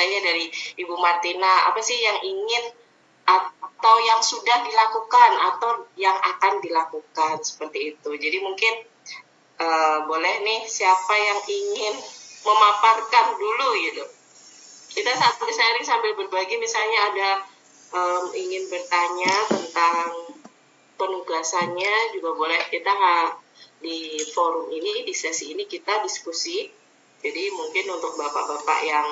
misalnya dari Ibu Martina, apa sih yang ingin atau yang sudah dilakukan atau yang akan dilakukan seperti itu. Jadi mungkin boleh nih siapa yang ingin memaparkan dulu gitu. Kita sambil sharing sambil berbagi, misalnya ada ingin bertanya tentang penugasannya juga boleh. Kita di forum ini, di sesi ini kita diskusi. Jadi mungkin untuk bapak-bapak yang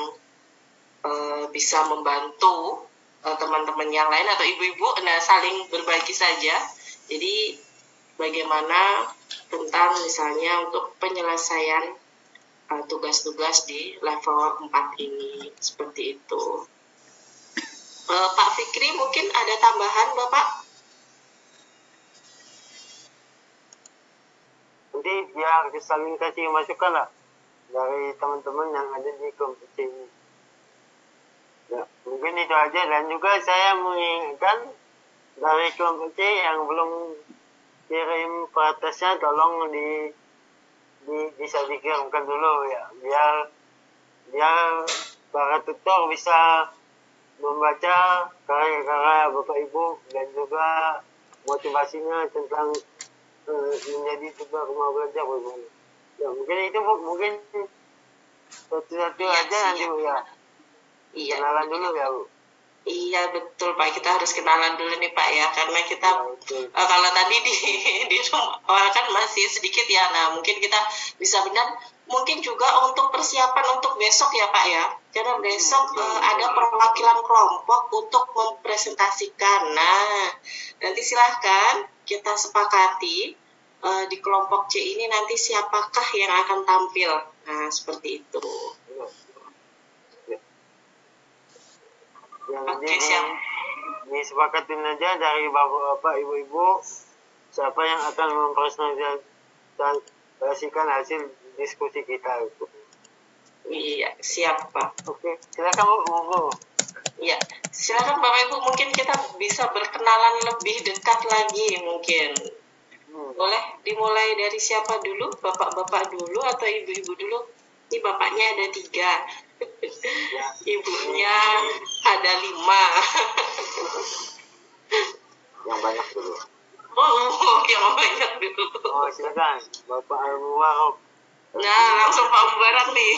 bisa membantu teman-teman yang lain atau ibu-ibu, saling berbagi saja. Jadi bagaimana tentang misalnya untuk penyelesaian tugas-tugas di level 4 ini, seperti itu. Pak Fikri mungkin ada tambahan Bapak? Nanti biar saling kasih masukan lah dari teman-teman yang ada di kelompok ini. Ya, mungkin itu aja. Dan juga saya mengingatkan dari kelompok C yang belum kirim proyeknya, tolong bisa dikirimkan dulu ya, biar para tutor bisa membaca karya-karya Bapak Ibu dan juga motivasinya tentang menjadi tutor rumah belajar bagaimana. Ya, mungkin itu mungkin satu-satu aja nanti Bu ya. Iya, kenalan dulu ya Bu. Iya betul Pak, kita harus kenalan dulu nih Pak ya, karena kita kalau tadi di rumah kan masih sedikit ya. Nah mungkin kita bisa benar, mungkin juga untuk persiapan untuk besok ya Pak ya, karena besok ada perwakilan kelompok untuk mempresentasikan. Nah nanti silahkan kita sepakati di kelompok C ini nanti siapakah yang akan tampil. Nah seperti itu. Yang disepakatin aja dari bapak-bapak, ibu-ibu, siapa yang akan mempresentasikan hasil diskusi kita itu. Iya, siap Pak. Oke, silakan Bu. Iya, silakan Bapak Ibu, mungkin kita bisa berkenalan lebih dekat lagi mungkin. Boleh dimulai dari siapa dulu? Bapak-bapak dulu atau ibu-ibu dulu? Ini bapaknya ada 3. Ibunya ada 5. Yang banyak dulu. Yang banyak dulu. Silakan Bapak Al-Mubarak. Nah, langsung Pak Mubarak nih.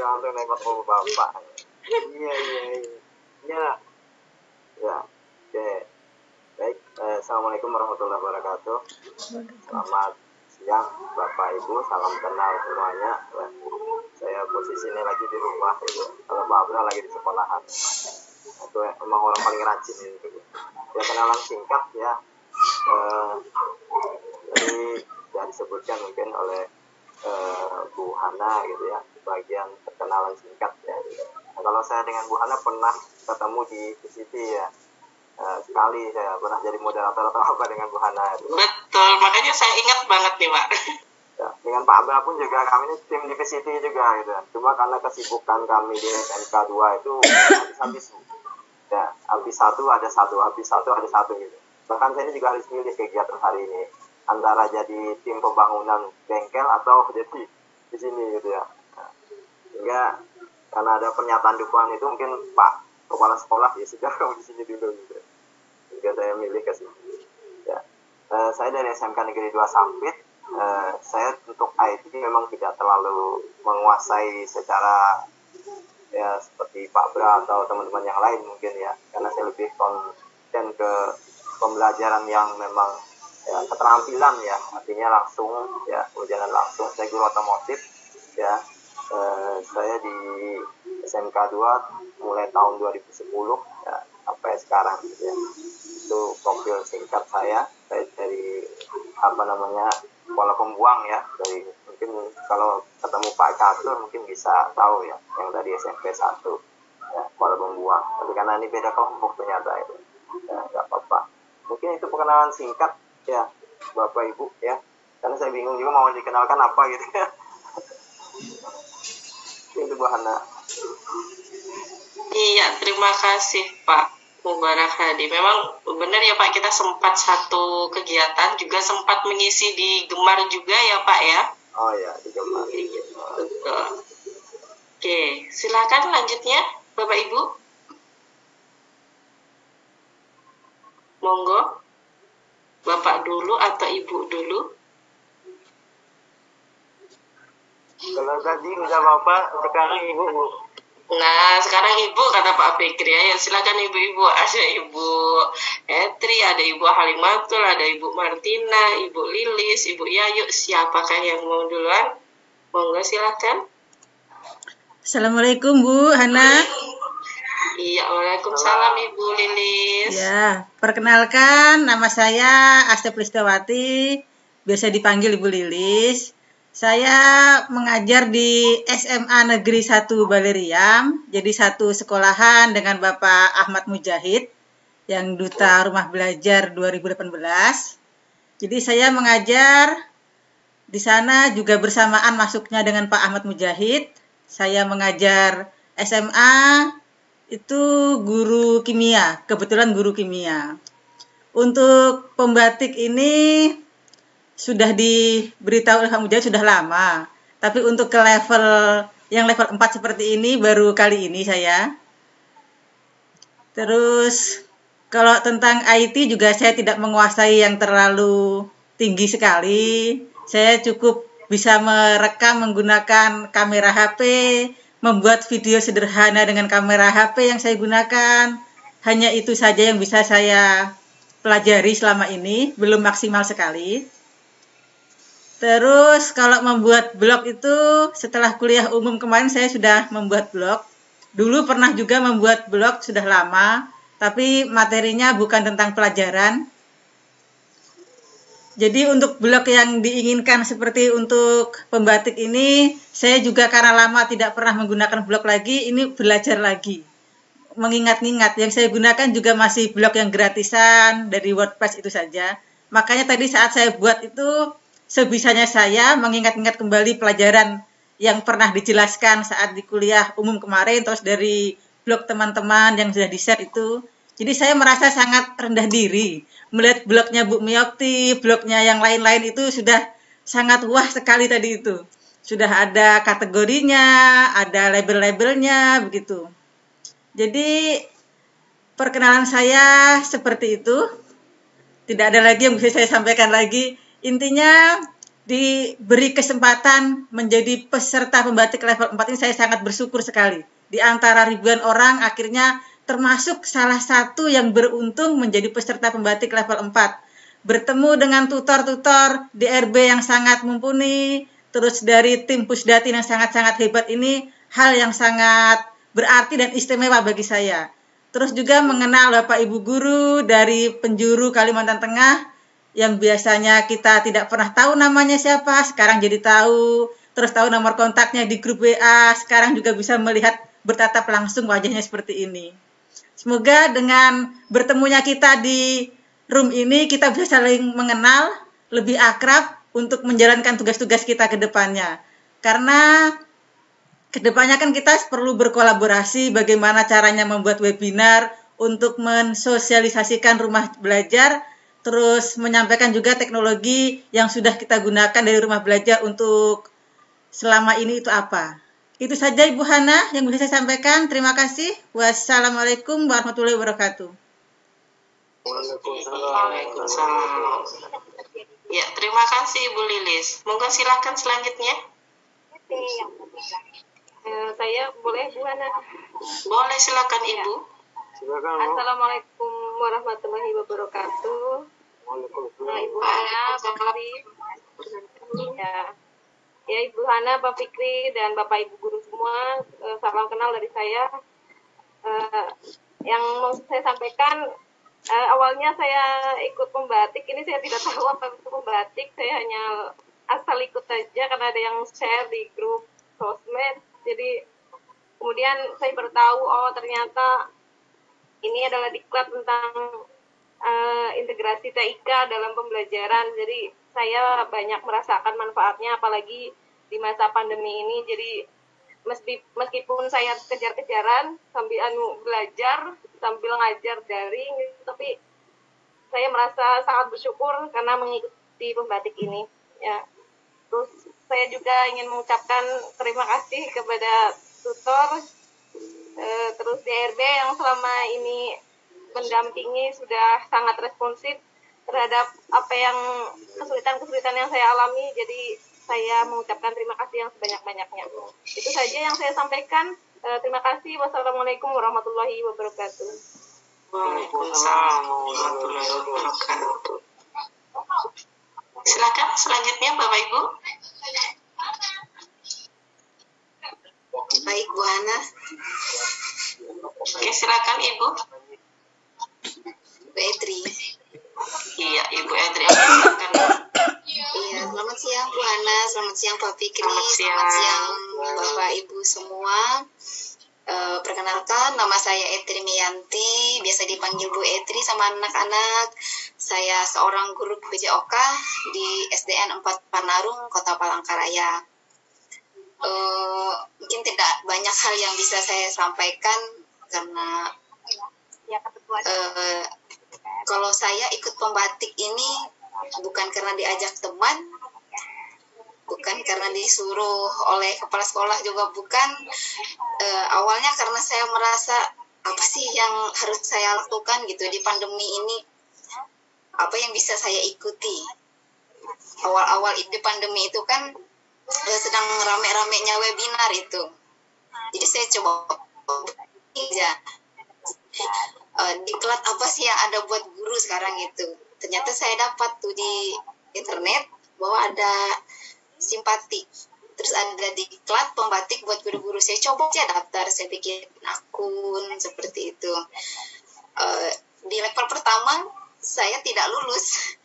Langsung nembak Bapak. Iya. Ya. Oke. Baik, Assalamualaikum warahmatullahi wabarakatuh. Selamat siang Bapak Ibu, salam kenal semuanya. Saya posisinya lagi di rumah itu. Kalau Mbak Abra lagi di sekolahan. Itu emang orang paling rajin itu. Ya, kenalan singkat ya. Tadi sudah disebutkan mungkin oleh Bu Hana gitu ya, bagian perkenalan singkat ya. Nah, kalau saya dengan Bu Hana pernah ketemu di PCT ya. Sekali saya pernah jadi moderator atau apa dengan Bu Hana itu. Betul, makanya saya ingat banget nih Pak. Ya, dengan Pak Abra pun juga kami ini tim di PCT juga gitu. Cuma karena kesibukan kami di SMK 2 itu habis ya, habis satu ada satu gitu. Bahkan saya ini juga harus milih kegiatan hari ini antara jadi tim pembangunan bengkel atau jadi di sini gitu ya. Nah, sehingga karena ada pernyataan dukungan itu mungkin Pak Kepala Sekolah ya sudah kamu di sini dulu gitu. Sehingga saya milih ke sini. Ya. Saya dari SMK Negeri 2 Sampit. Saya untuk IT memang tidak terlalu menguasai secara ya seperti Pak Bra atau teman-teman yang lain mungkin ya, karena saya lebih konsen ke pembelajaran yang memang ya, keterampilan ya, artinya langsung ya, ujian langsung. Saya guru otomotif ya. Saya di SMK 2 mulai tahun 2010 ya, sampai sekarang gitu ya. Itu profil singkat saya dari Kuala Pembuang ya, dari mungkin kalau ketemu Pak Catur mungkin bisa tahu ya, yang tadi SMP 1 ya, Kuala Pembuang. Tapi karena ini beda kelompok ternyata itu ya, nggak apa-apa. Mungkin itu perkenalan singkat ya Bapak Ibu ya, karena saya bingung juga mau dikenalkan apa gitu ya. Itu Bu Hana. Iya, terima kasih Pak Mubarak Hadi. Memang benar ya Pak, kita sempat satu kegiatan juga sempat mengisi di Gemar juga ya Pak ya. Oh ya, di Gemar. Betul. Oke, Silakan lanjutnya, Bapak Ibu. Monggo. Bapak dulu atau Ibu dulu? Kalau tadi udah Bapak, sekarang Ibu, Bu. Nah, sekarang Ibu kata Pak Fikri. Ayo silakan Ibu-ibu. Ada Ibu Etri, ada Ibu Halimatul, ada Ibu Martina, Ibu Lilis, Ibu Yayu. Siapakah yang mau duluan? Monggo silakan. Assalamualaikum Bu Hana. Iya, waalaikumsalam Ibu Lilis. Ya, perkenalkan nama saya Astep Listawati, biasa dipanggil Ibu Lilis. Saya mengajar di SMA Negeri 1 Baleriam, jadi satu sekolahan dengan Bapak Ahmad Mujahid, yang Duta Rumah Belajar 2018. Jadi saya mengajar di sana juga bersamaan masuknya dengan Pak Ahmad Mujahid. Saya mengajar SMA, itu guru kimia, kebetulan guru kimia. Untuk pembatik ini sudah diberitahu oleh Pak Mujahid sudah lama. Tapi untuk ke level 4 seperti ini baru kali ini saya. Terus kalau tentang IT juga saya tidak menguasai yang terlalu tinggi sekali. Saya cukup bisa merekam menggunakan kamera HP, membuat video sederhana dengan kamera HP yang saya gunakan. Hanya itu saja yang bisa saya pelajari selama ini, belum maksimal sekali. Terus kalau membuat blog itu setelah kuliah umum kemarin saya sudah membuat blog. Dulu pernah juga membuat blog sudah lama, tapi materinya bukan tentang pelajaran. Jadi untuk blog yang diinginkan seperti untuk pembatik ini, saya juga karena lama tidak pernah menggunakan blog lagi, ini belajar lagi. Mengingat-ingat, yang saya gunakan juga masih blog yang gratisan dari WordPress itu saja. Makanya tadi saat saya buat itu, sebisanya saya mengingat-ingat kembali pelajaran yang pernah dijelaskan saat di kuliah umum kemarin, terus dari blog teman-teman yang sudah di-share itu. Jadi saya merasa sangat rendah diri. Melihat blognya Bu Miokti, blognya yang lain-lain itu sudah sangat wah sekali tadi itu. Sudah ada kategorinya, ada label-labelnya, begitu. Jadi perkenalan saya seperti itu. Tidak ada lagi yang bisa saya sampaikan lagi. Intinya diberi kesempatan menjadi peserta pembatik level 4 ini saya sangat bersyukur sekali. Di antara ribuan orang akhirnya termasuk salah satu yang beruntung menjadi peserta pembatik level 4. Bertemu dengan tutor-tutor DRB yang sangat mumpuni, terus dari tim Pusdatin yang sangat-sangat hebat ini hal yang sangat berarti dan istimewa bagi saya. Terus juga mengenal Bapak Ibu guru dari penjuru Kalimantan Tengah, yang biasanya kita tidak pernah tahu namanya siapa, sekarang jadi tahu, terus tahu nomor kontaknya di grup WA, sekarang juga bisa melihat bertatap langsung wajahnya seperti ini. Semoga dengan bertemunya kita di room ini, kita bisa saling mengenal, lebih akrab untuk menjalankan tugas-tugas kita ke depannya. Karena ke depannya kan kita perlu berkolaborasi bagaimana caranya membuat webinar untuk mensosialisasikan rumah belajar, terus menyampaikan juga teknologi yang sudah kita gunakan dari rumah belajar untuk selama ini itu apa. Itu saja Ibu Hana yang bisa saya sampaikan. Terima kasih. Wassalamualaikum warahmatullahi wabarakatuh. Waalaikumsalam. Ya, terima kasih Ibu Lilis. Monggo silakan selanjutnya. Saya boleh Bu Hana? Boleh, silakan Ibu. Silakan, Bu. Assalamualaikum warahmatullahi wabarakatuh. Nah, Ibu Hana, Pak Fikri, ya Ibu Hana, Pak Fikri, dan Bapak Ibu guru semua, salam kenal dari saya. Yang mau saya sampaikan, awalnya saya ikut pembatik, ini saya tidak tahu apa itu pembatik, saya hanya asal ikut saja karena ada yang share di grup sosmed. Jadi kemudian saya bertahu, oh ternyata ini adalah diklat tentang integrasi TIK dalam pembelajaran. Jadi saya banyak merasakan manfaatnya, apalagi di masa pandemi ini. Jadi meskipun saya kejar-kejaran sambil belajar, sambil ngajar daring, tapi saya merasa sangat bersyukur karena mengikuti pembatik ini. Ya. Terus saya juga ingin mengucapkan terima kasih kepada tutor, terus DRB yang selama ini mendampingi sudah sangat responsif terhadap apa yang kesulitan-kesulitan yang saya alami. Jadi saya mengucapkan terima kasih yang sebanyak-banyaknya. Itu saja yang saya sampaikan. Terima kasih. Wassalamualaikum warahmatullahi wabarakatuh. Waalaikumsalam warahmatullahi wabarakatuh. Silakan selanjutnya Bapak Ibu. Baik Bu Hana. Oke, silakan Ibu. Bu Edri. Iya, Ibu Edri. Silakan. Iya, selamat siang Bu Hana, selamat siang Pak Fikri, Selamat siang. Bapak Ibu semua. Perkenalkan, nama saya Edri Miyanti, biasa dipanggil Bu Edri sama anak-anak. Saya seorang guru PJOK di SDN 4 Panarung, Kota Palangkaraya. Mungkin tidak banyak hal yang bisa saya sampaikan karena kalau saya ikut pembatik ini bukan karena diajak teman, bukan karena disuruh oleh kepala sekolah juga bukan. Awalnya karena saya merasa apa sih yang harus saya lakukan gitu di pandemi ini, apa yang bisa saya ikuti. Awal-awal di pandemi itu kan sedang rame-ramenya webinar itu, jadi saya coba aja diklat apa sih yang ada buat guru sekarang itu. Ternyata saya dapat tuh di internet bahwa ada simpati, terus ada diklat pembatik buat guru-guru. Saya coba aja daftar, saya bikin akun seperti itu. Di level pertama saya tidak lulus.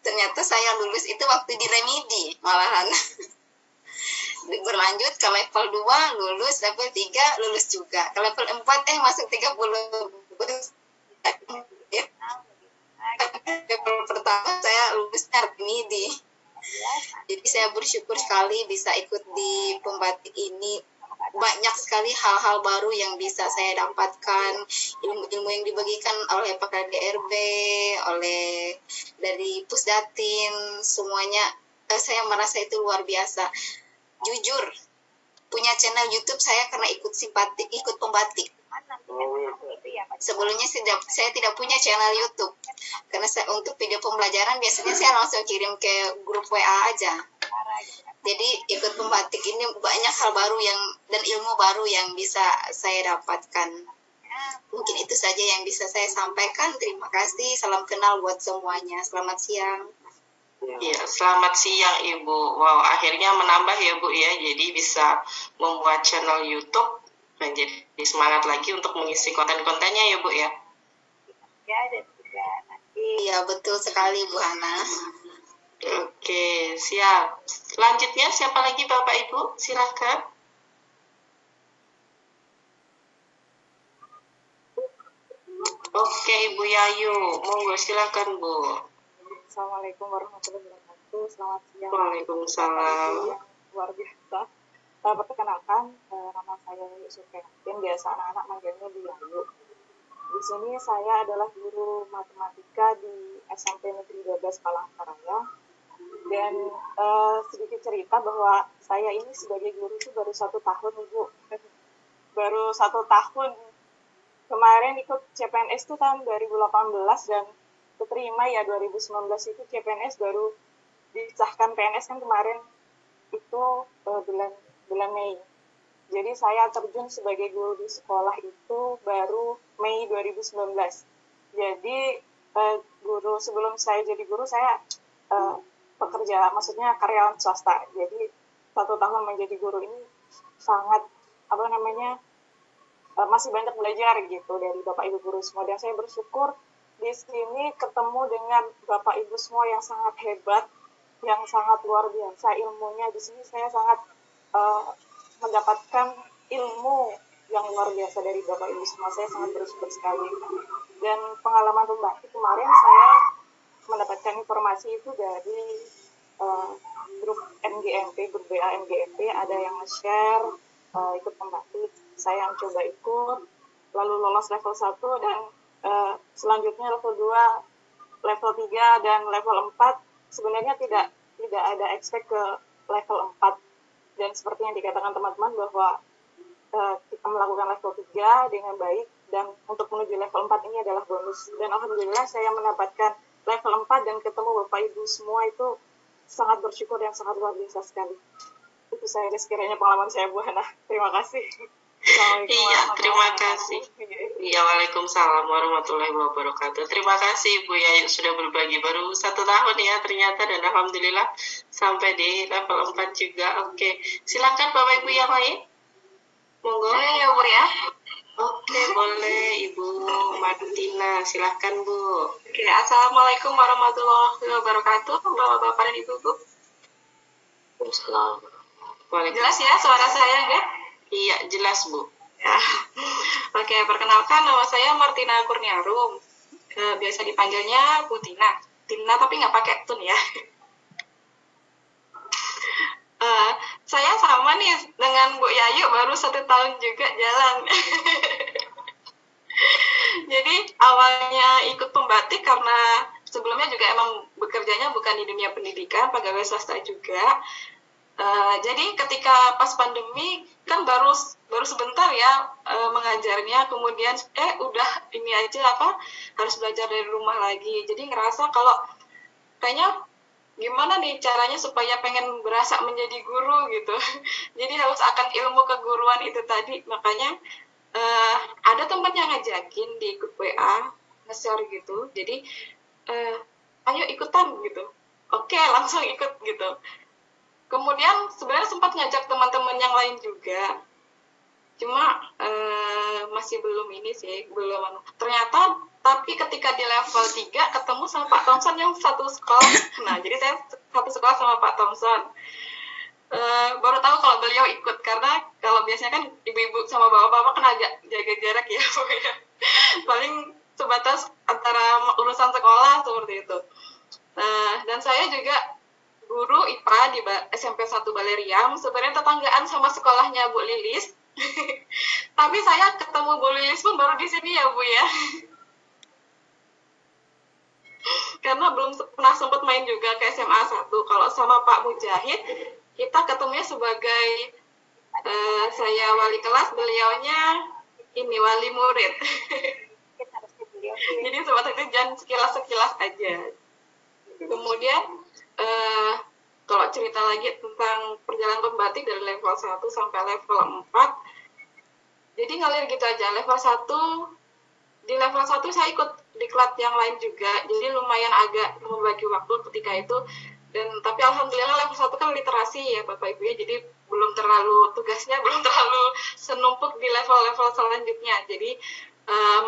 Ternyata saya lulus itu waktu di remedi malahan. Berlanjut ke level 2 lulus, level 3 lulus juga, ke level 4 masuk 30. Level pertama saya lulusnya remedi. Jadi saya bersyukur sekali bisa ikut di pembatik ini. Banyak sekali hal-hal baru yang bisa saya dapatkan, ilmu-ilmu yang dibagikan oleh Pak DRB, oleh dari Pusdatin, semuanya saya merasa itu luar biasa. Jujur, punya channel YouTube saya karena ikut pembatik. Sebelumnya saya tidak punya channel YouTube karena untuk video pembelajaran biasanya saya langsung kirim ke grup WA aja. Jadi ikut pembatik ini banyak hal baru dan ilmu baru yang bisa saya dapatkan. Mungkin itu saja yang bisa saya sampaikan. Terima kasih. Salam kenal buat semuanya. Selamat siang. Ya, selamat siang Ibu. Wow, akhirnya menambah ya Bu ya. Jadi bisa membuat channel YouTube dan jadi semangat lagi untuk mengisi konten-kontennya ya Bu ya. Iya, betul sekali Bu Hana. Oke, siap. Selanjutnya siapa lagi Bapak Ibu? Silakan. Oke, Ibu Yayu, monggo silakan Bu. Assalamualaikum warahmatullahi wabarakatuh. Selamat siang. Waalaikumsalam. Luar biasa. Perkenalkan, nama saya Yusuf Kevin, biasa anak-anak manggilnya Bu Yayu. Di sini saya adalah guru matematika di SMP Negeri 12 Palangkaraya. Dan sedikit cerita bahwa saya ini sebagai guru itu baru 1 tahun, Ibu. Baru 1 tahun. Kemarin ikut CPNS itu tahun 2018 dan keterima ya 2019 itu CPNS, baru disahkan PNS kan kemarin itu bulan Mei. Jadi saya terjun sebagai guru di sekolah itu baru Mei 2019. Jadi guru sebelum saya jadi guru saya pekerja, maksudnya karyawan swasta. Jadi 1 tahun menjadi guru ini sangat masih banyak belajar gitu dari Bapak Ibu guru semua, dan saya bersyukur di sini ketemu dengan Bapak Ibu semua yang sangat hebat, yang sangat luar biasa ilmunya. Di sini saya sangat mendapatkan ilmu yang luar biasa dari Bapak Ibu semua. Saya sangat bersyukur sekali. Dan pengalaman pembatik kemarin saya mendapatkan informasi itu dari grup MGMP, grup WA MGMP, ada yang nge-share ikut pembatik. Saya yang coba ikut, lalu lolos level 1 dan selanjutnya level 2, level 3 dan level 4. Sebenarnya tidak ada expect ke level 4. Dan seperti yang dikatakan teman-teman bahwa kita melakukan level 3 dengan baik, dan untuk menuju level 4 ini adalah bonus. Dan alhamdulillah saya mendapatkan level 4 dan ketemu Bapak Ibu semua, itu sangat bersyukur dan sangat luar biasa sekali. Itu saya sekiranya pengalaman saya, Bu Hana. Terima kasih. Iya, terima kasih. Iya, waalaikumsalam warahmatullahi wabarakatuh. Terima kasih Bu Yayu sudah berbagi, baru 1 tahun ya ternyata, dan alhamdulillah sampai di level 4 juga. Oke, silakan Bapak Ibu yang lain. Monggo. Boleh ya Bu ya? Oke, boleh Ibu Martina, silahkan Bu. Oke, Assalamualaikum warahmatullahi wabarakatuh, Bapak-Bapak dan Ibu-Ibu. Jelas ya suara saya enggak? Iya, jelas Bu. Ya. Oke, perkenalkan nama saya Martina Kurniarum. Biasa dipanggilnya Bu Tina. Tina tapi nggak pakai tun ya. Saya sama nih dengan Bu Yayu, baru 1 tahun juga jalan. Jadi awalnya ikut pembatik karena sebelumnya juga emang bekerjanya bukan di dunia pendidikan, pegawai swasta juga. Jadi ketika pas pandemi kan baru sebentar ya mengajarnya, kemudian udah ini aja harus belajar dari rumah lagi. Jadi ngerasa kalau kayaknya gimana nih caranya supaya pengen berasa menjadi guru gitu. Jadi harus akan ilmu keguruan itu tadi. Makanya ada teman yang ngajakin di grup WA, nge-share gitu. Jadi ayo ikutan gitu. Oke, langsung ikut gitu. Kemudian sebenarnya sempat ngajak teman-teman yang lain juga, cuma masih belum ini sih, belum. Ternyata tapi ketika di level 3 ketemu sama Pak Thompson yang satu sekolah. Nah, jadi saya satu sekolah sama Pak Thompson. Baru tahu kalau beliau ikut, karena kalau biasanya kan ibu-ibu sama bapak-bapak kan agak jaga jarak ya, paling sebatas antara urusan sekolah seperti itu. Dan saya juga guru IPA di SMP 1 Baleriam, sebenarnya tetanggaan sama sekolahnya Bu Lilis. Tapi saya ketemu Bu Lilis pun baru di sini ya Bu ya. Karena belum pernah sempat main juga ke SMA 1. Kalau sama Pak Mujahid, kita ketemunya sebagai saya wali kelas, beliaunya ini wali murid. Jadi sebatas itu jangan sekilas-sekilas aja. Kemudian kalau cerita lagi tentang perjalanan pembatik dari level 1 sampai level 4, jadi ngalir gitu aja. Level 1, di level 1 saya ikut diklat yang lain juga, jadi lumayan agak membagi waktu ketika itu. Tapi alhamdulillah level 1 kan literasi ya Bapak Ibu ya, jadi tugasnya belum terlalu senumpuk di level-level selanjutnya. Jadi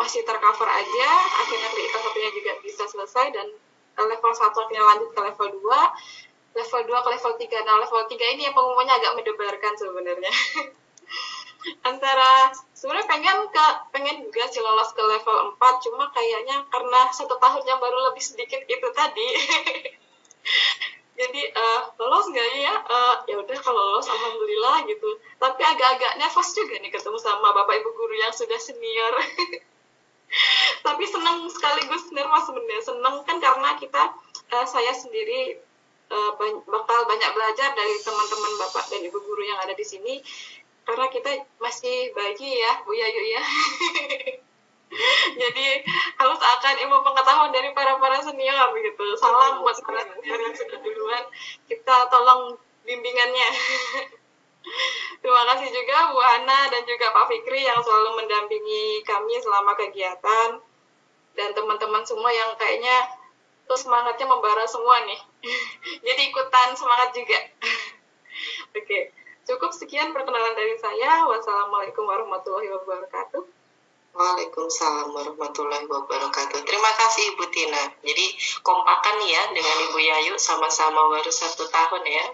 masih tercover aja, akhirnya aktivitas satunya juga bisa selesai, dan level 1 akhirnya lanjut ke level 2, level 2 ke level 3. Nah, level 3 ini yang pengumumannya agak mendebarkan sebenarnya. Antara sebenarnya pengen juga sih lolos ke level 4, cuma kayaknya karena 1 tahunnya baru lebih sedikit itu tadi. Jadi lolos nggak ya? Ya udah kalau lolos alhamdulillah gitu. Tapi agak-agak nervous juga nih ketemu sama Bapak Ibu guru yang sudah senior. Tapi senang sekaligus nervous sebenarnya. Senang kan karena saya sendiri bakal banyak belajar dari teman-teman Bapak dan Ibu guru yang ada di sini, karena kita masih bayi ya Bu Yayu ya. Jadi harus akan ilmu pengetahuan dari para senior gitu. Salam buat para senior yang sudah duluan, kita tolong bimbingannya. Terima kasih juga Bu Hana dan juga Pak Fikri yang selalu mendampingi kami selama kegiatan, dan teman-teman semua yang kayaknya tuh semangatnya membara semua nih. Jadi ikutan semangat juga. Oke, cukup sekian perkenalan dari saya. Wassalamualaikum warahmatullahi wabarakatuh. Waalaikumsalam warahmatullahi wabarakatuh. Terima kasih Ibu Tina. Jadi kompakan ya dengan Ibu Yayu, sama-sama baru 1 tahun ya.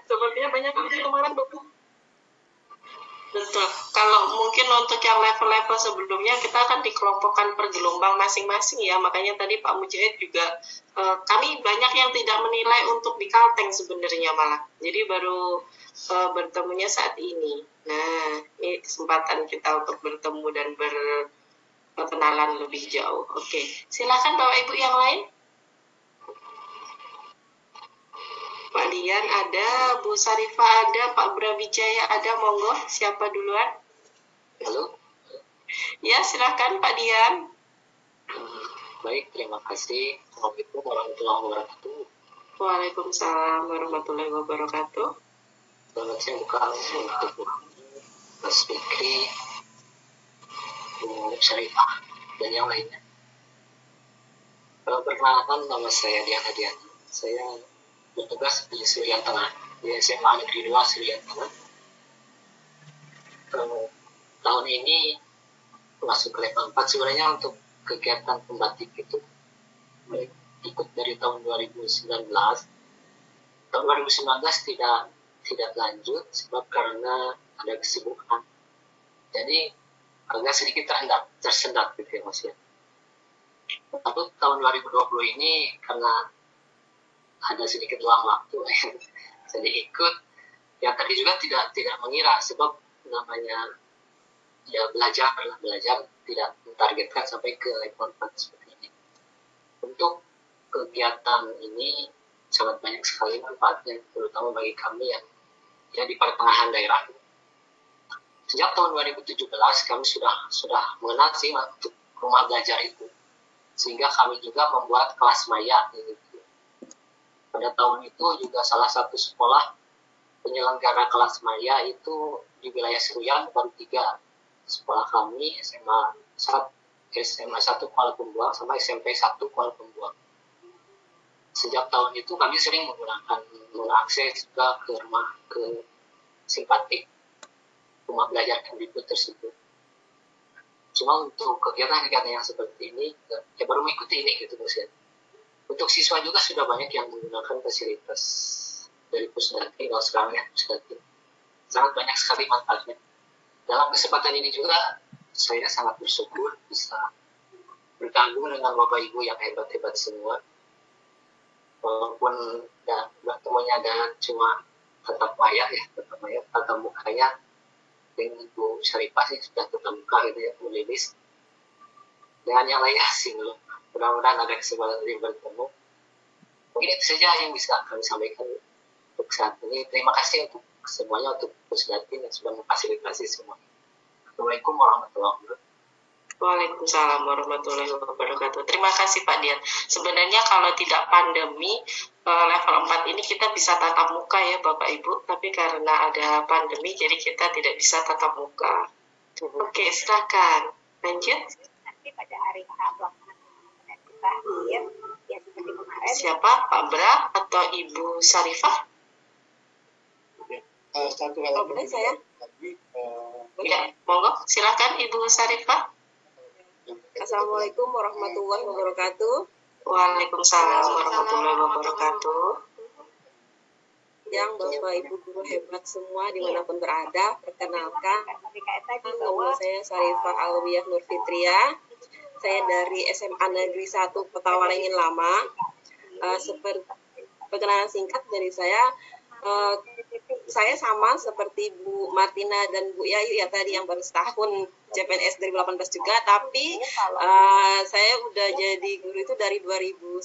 Sepertinya banyak kemarin Bapak. Betul. Kalau mungkin untuk yang level-level sebelumnya kita akan dikelompokkan per gelombang masing-masing ya. Makanya tadi Pak Mujahid juga kami banyak yang tidak menilai untuk di Kalteng sebenarnya malah. Jadi baru bertemunya saat ini. Nah, ini kesempatan kita untuk bertemu dan berkenalan lebih jauh. Oke, silakan Bapak Ibu yang lain. Waduh, Dian ada, Bu Sarifah ada, Pak Brawijaya ada, monggo siapa duluan? Halo. Ya, silakan Pak Dian. Baik, terima kasih. Assalamualaikum warahmatullahi wabarakatuh. Waalaikumsalam warahmatullahi wabarakatuh. Selamat siang untuk Mas Fikri, Bu Syarifah, dan yang lainnya. Perkenalkan, nama saya Dian Hadian. Saya bertugas di Surian Tengah, di SMA Negeri 2 Surian Tengah. Tahun ini masuk ke level 4. Sebenarnya untuk kegiatan pembatik itu ikut dari tahun 2019. Tahun 2019 tidak lanjut sebab karena ada kesibukan. Jadi agak sedikit tersendat gitu ya Mas ya. Lalu tahun 2020 ini karena ada sedikit luang waktu jadi ikut. Ya tadi juga tidak mengira sebab namanya ya belajar tidak mentargetkan sampai ke level 4 seperti ini. Untuk kegiatan ini sangat banyak sekali manfaatnya, terutama bagi kami yang di pertengahan daerah. Sejak tahun 2017 kami sudah mengenal sih untuk rumah belajar itu, sehingga kami juga membuat kelas maya. Gitu. Pada tahun itu juga salah satu sekolah penyelenggara kelas maya itu di wilayah Seruyan baru 3 sekolah kami, SMA 1 Kuala Pembuang sama SMP 1 Kuala Pembuang. Sejak tahun itu kami sering mengakses juga ke simpatik rumah belajar Kemdikbud tersebut. Cuma untuk kegiatan-kegiatan yang seperti ini ya baru mengikuti ini gitu Mas ya. Untuk siswa juga sudah banyak yang menggunakan fasilitas dari Pusdati, kalau sekarang ya Pusdati. Sangat banyak sekali manfaatnya. Dalam kesempatan ini juga saya sangat bersyukur bisa bergabung dengan Bapak Ibu yang hebat-hebat semua. Walaupun bertemunya dengan cuma tatap mukanya dengan Ibu Syarifah sih sudah tatap muka gitu ya, Bu Lilis. Dengan yang lainnya asing loh. Mudah-mudahan ada kesempatan yang bertemu. Mungkin itu saja yang bisa kami sampaikan untuk saat ini. Terima kasih untuk semuanya, untuk Pusdati yang sudah memfasilitasi semua. Assalamualaikum warahmatullahi wabarakatuh. Waalaikumsalam warahmatullahi wabarakatuh. Terima kasih Pak Dian. Sebenarnya kalau tidak pandemi, level 4 ini kita bisa tatap muka ya Bapak Ibu, tapi karena ada pandemi jadi kita tidak bisa tatap muka. Oke, silakan lanjut. Nanti pada hari terakhir ya seperti kemarin. Siapa, Pak Bra atau Ibu Sarifah? Satu hal boleh saya? Ya, monggo, silakan Ibu Sarifah. Assalamualaikum warahmatullahi wabarakatuh. Waalaikumsalam warahmatullahi wabarakatuh. Yang Bapak Ibu guru hebat semua dimanapun berada, perkenalkan nama saya Sarifah Alwiyah Nur Fitria. Saya dari SMA Negeri 1 Petawaringin Lama. Seperti perkenalan singkat dari saya sama seperti Bu Martina dan Bu Yayu ya tadi yang baru setahun CPNS 2018 juga, tapi saya udah jadi guru itu dari 2011.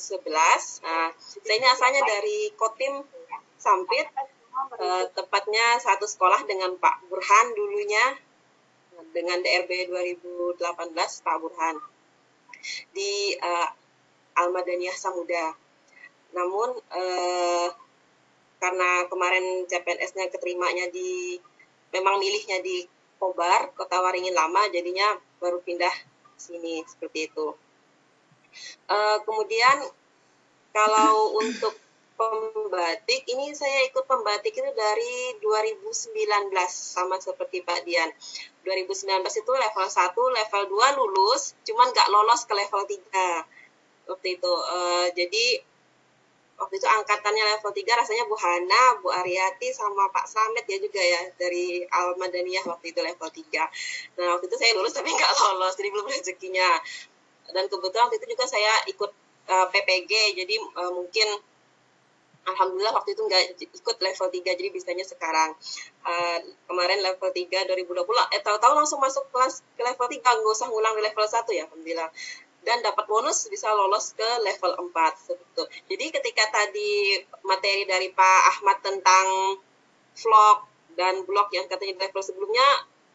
Saya ini asalnya dari Kotim Sampit, tepatnya satu sekolah dengan Pak Burhan dulunya, dengan DRB 2018 Pak Burhan di Al-Madaniyah Samuda. Namun karena kemarin CPNS-nya keterimanya memang milihnya di Kobar, Kota Waringin Lama, jadinya baru pindah sini seperti itu. Kemudian kalau untuk pembatik, ini saya ikut pembatik itu dari 2019, sama seperti Pak Dian. 2019 itu level 1, level 2 lulus, cuman nggak lolos ke level 3. Waktu itu, jadi waktu itu angkatannya level 3 rasanya Bu Hana, Bu Ariati, sama Pak Samet ya juga ya, dari Al-Madaniyah waktu itu level 3. Nah, waktu itu saya lulus tapi nggak lolos, jadi belum rezekinya. Dan kebetulan waktu itu juga saya ikut PPG, jadi mungkin alhamdulillah waktu itu nggak ikut level 3, jadi bisanya sekarang. Kemarin level 3 2020, tahu-tahu langsung masuk kelas ke level 3, nggak usah ngulang di level 1 ya, alhamdulillah. dan dapat bonus bisa lolos ke level 4 seperti itu. Jadi ketika tadi materi dari Pak Ahmad tentang vlog dan blog yang katanya di level sebelumnya,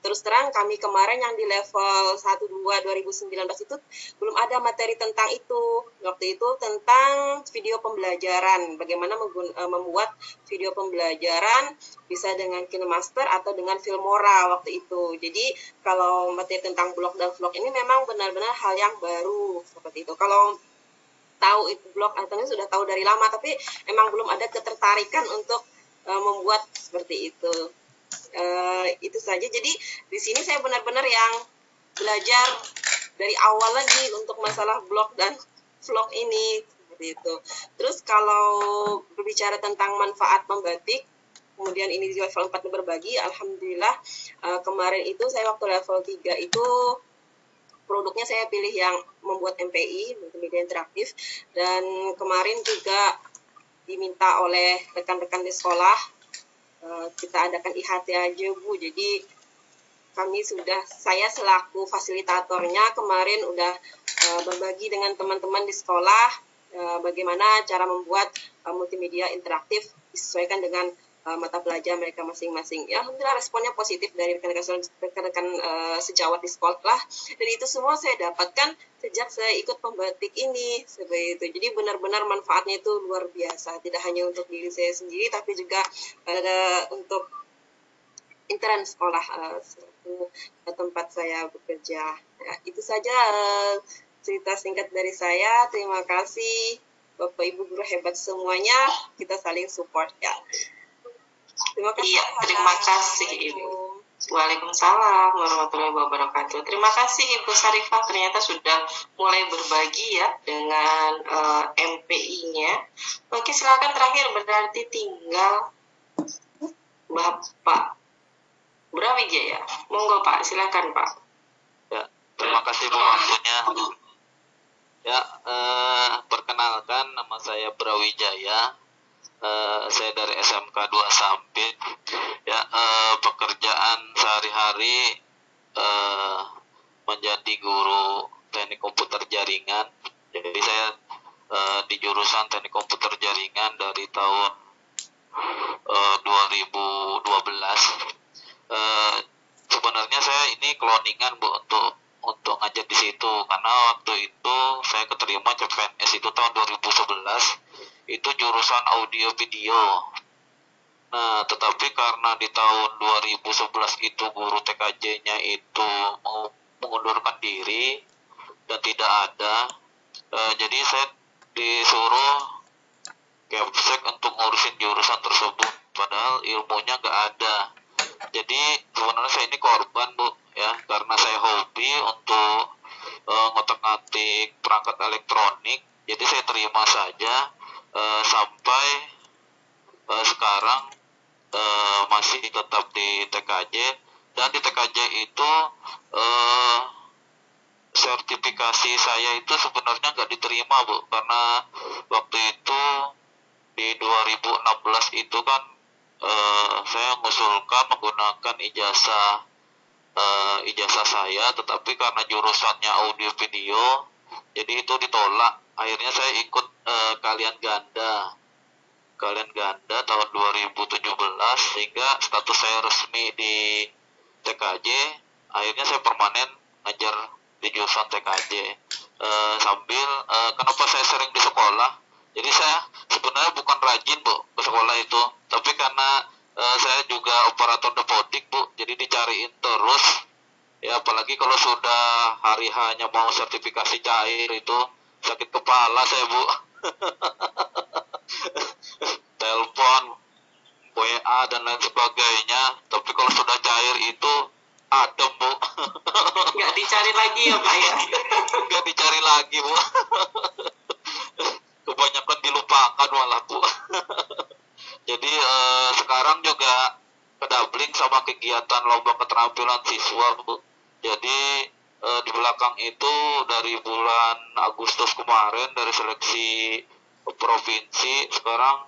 terus terang kami kemarin yang di level 1-2 2019 itu belum ada materi tentang itu. Waktu itu tentang video pembelajaran, bagaimana membuat video pembelajaran bisa dengan KineMaster atau dengan Filmora waktu itu. Jadi kalau materi tentang blog dan vlog ini memang benar-benar hal yang baru seperti itu. Kalau tahu itu blog atau ini sudah tahu dari lama, tapi emang belum ada ketertarikan untuk membuat seperti itu. Itu saja. Jadi di sini saya benar-benar yang belajar dari awal lagi untuk masalah blog dan vlog ini seperti itu. Terus kalau berbicara tentang manfaat membatik, kemudian ini di level 4 berbagi, alhamdulillah kemarin itu saya waktu level 3 itu produknya saya pilih yang membuat MPI, multimedia interaktif, dan kemarin juga diminta oleh rekan-rekan di sekolah kita adakan IHT aja Bu. Jadi saya selaku fasilitatornya kemarin udah berbagi dengan teman-teman di sekolah bagaimana cara membuat multimedia interaktif disesuaikan dengan mata pelajaran mereka masing-masing. Ya, alhamdulillah responnya positif dari rekan-rekan sejawat di sekolah. Dan itu semua saya dapatkan sejak saya ikut pembatik ini seperti itu. Jadi benar-benar manfaatnya itu luar biasa. Tidak hanya untuk diri saya sendiri, tapi juga untuk intern sekolah tempat saya bekerja. Ya, itu saja cerita singkat dari saya. Terima kasih Bapak Ibu guru hebat semuanya. Kita saling support ya. Terima kasih. Iya, terima kasih Ibu. Waalaikumsalam warahmatullahi wabarakatuh. Terima kasih Ibu Sarifah, ternyata sudah mulai berbagi ya dengan MPI-nya. Oke, silakan terakhir berarti tinggal Bapak Brawijaya. Monggo Pak, silakan Pak. Ya, terima kasih Bu waktunya. Ya, perkenalkan nama saya Brawijaya. Saya dari SMK 2 Sampit. Ya, pekerjaan sehari-hari menjadi guru teknik komputer jaringan. Jadi saya di jurusan teknik komputer jaringan dari tahun 2012. Sebenarnya saya ini cloningan Bu untuk ngajar di situ, karena waktu itu saya keterima CPNS itu tahun 2011. Itu jurusan audio video. Nah, tetapi karena di tahun 2011 itu guru TKJ-nya itu mengundurkan diri dan tidak ada, jadi saya disuruh Kepsek untuk ngurusin jurusan tersebut, padahal ilmunya nggak ada. Jadi sebenarnya saya ini korban Bu, ya, karena saya hobi untuk ngotak-ngatik perangkat elektronik, jadi saya terima saja. Sampai sekarang masih tetap di TKJ, dan di TKJ itu sertifikasi saya itu sebenarnya nggak diterima Bu, karena waktu itu di 2016 itu kan saya mengusulkan menggunakan ijazah saya, tetapi karena jurusannya audio video jadi itu ditolak. Akhirnya saya ikut kalian ganda tahun 2017, sehingga status saya resmi di TKJ. Akhirnya saya permanen ngajar di jurusan TKJ. Sambil kenapa saya sering di sekolah, jadi saya sebenarnya bukan rajin Bu ke sekolah itu, tapi karena saya juga operator depodik Bu, jadi dicariin terus ya, apalagi kalau sudah hari hanya mau sertifikasi cair itu sakit kepala saya Bu. Telepon, WA dan lain sebagainya, tapi kalau sudah cair itu adem Bu. Nggak dicari lagi ya Pak ya? Nggak dicari lagi Bu. Kebanyakan dilupakan malah Bu. Jadi sekarang juga kedabling sama kegiatan lomba keterampilan siswa Bu. Jadi di belakang itu dari bulan Agustus kemarin dari seleksi provinsi, sekarang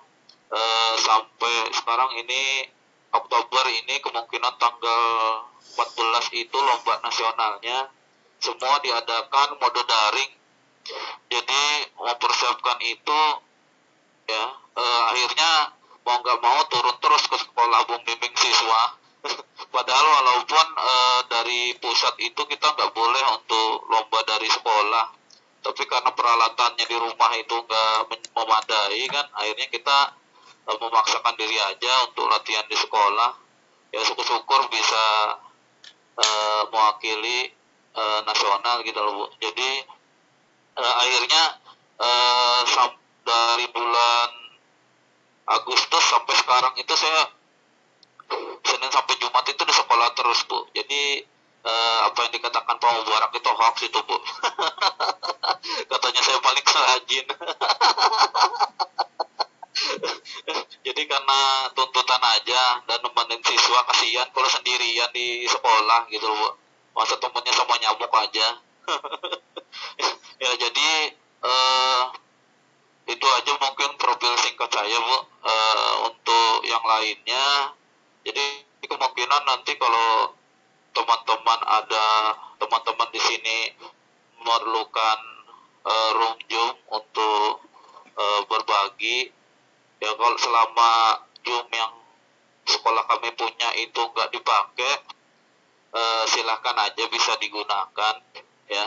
sampai sekarang ini Oktober ini kemungkinan tanggal 14 itu lomba nasionalnya semua diadakan mode daring jadi mempersiapkan itu ya, akhirnya mau nggak mau turun terus ke sekolah membimbing siswa. Padahal walaupun dari pusat itu kita nggak boleh untuk lomba dari sekolah, tapi karena peralatannya di rumah itu nggak memadai kan, akhirnya kita memaksakan diri aja untuk latihan di sekolah. Ya syukur-syukur bisa mewakili nasional gitu loh Bu. Jadi akhirnya dari bulan Agustus sampai sekarang itu saya Senin sampai Jumat itu di sekolah terus Bu. Jadi apa yang dikatakan Pak Mubarak itu hoax itu Bu. Katanya saya paling rajin. Jadi karena tuntutan aja dan nemenin siswa, kasihan kalau sendirian di sekolah gitu loh Bu. Masa temennya sama nyamuk aja. Ya jadi itu aja mungkin profil singkat saya Bu. Untuk yang lainnya, jadi kemungkinan nanti kalau teman-teman di sini memerlukan room Zoom untuk berbagi, ya kalau selama Zoom yang sekolah kami punya itu nggak dipakai, silahkan aja bisa digunakan ya.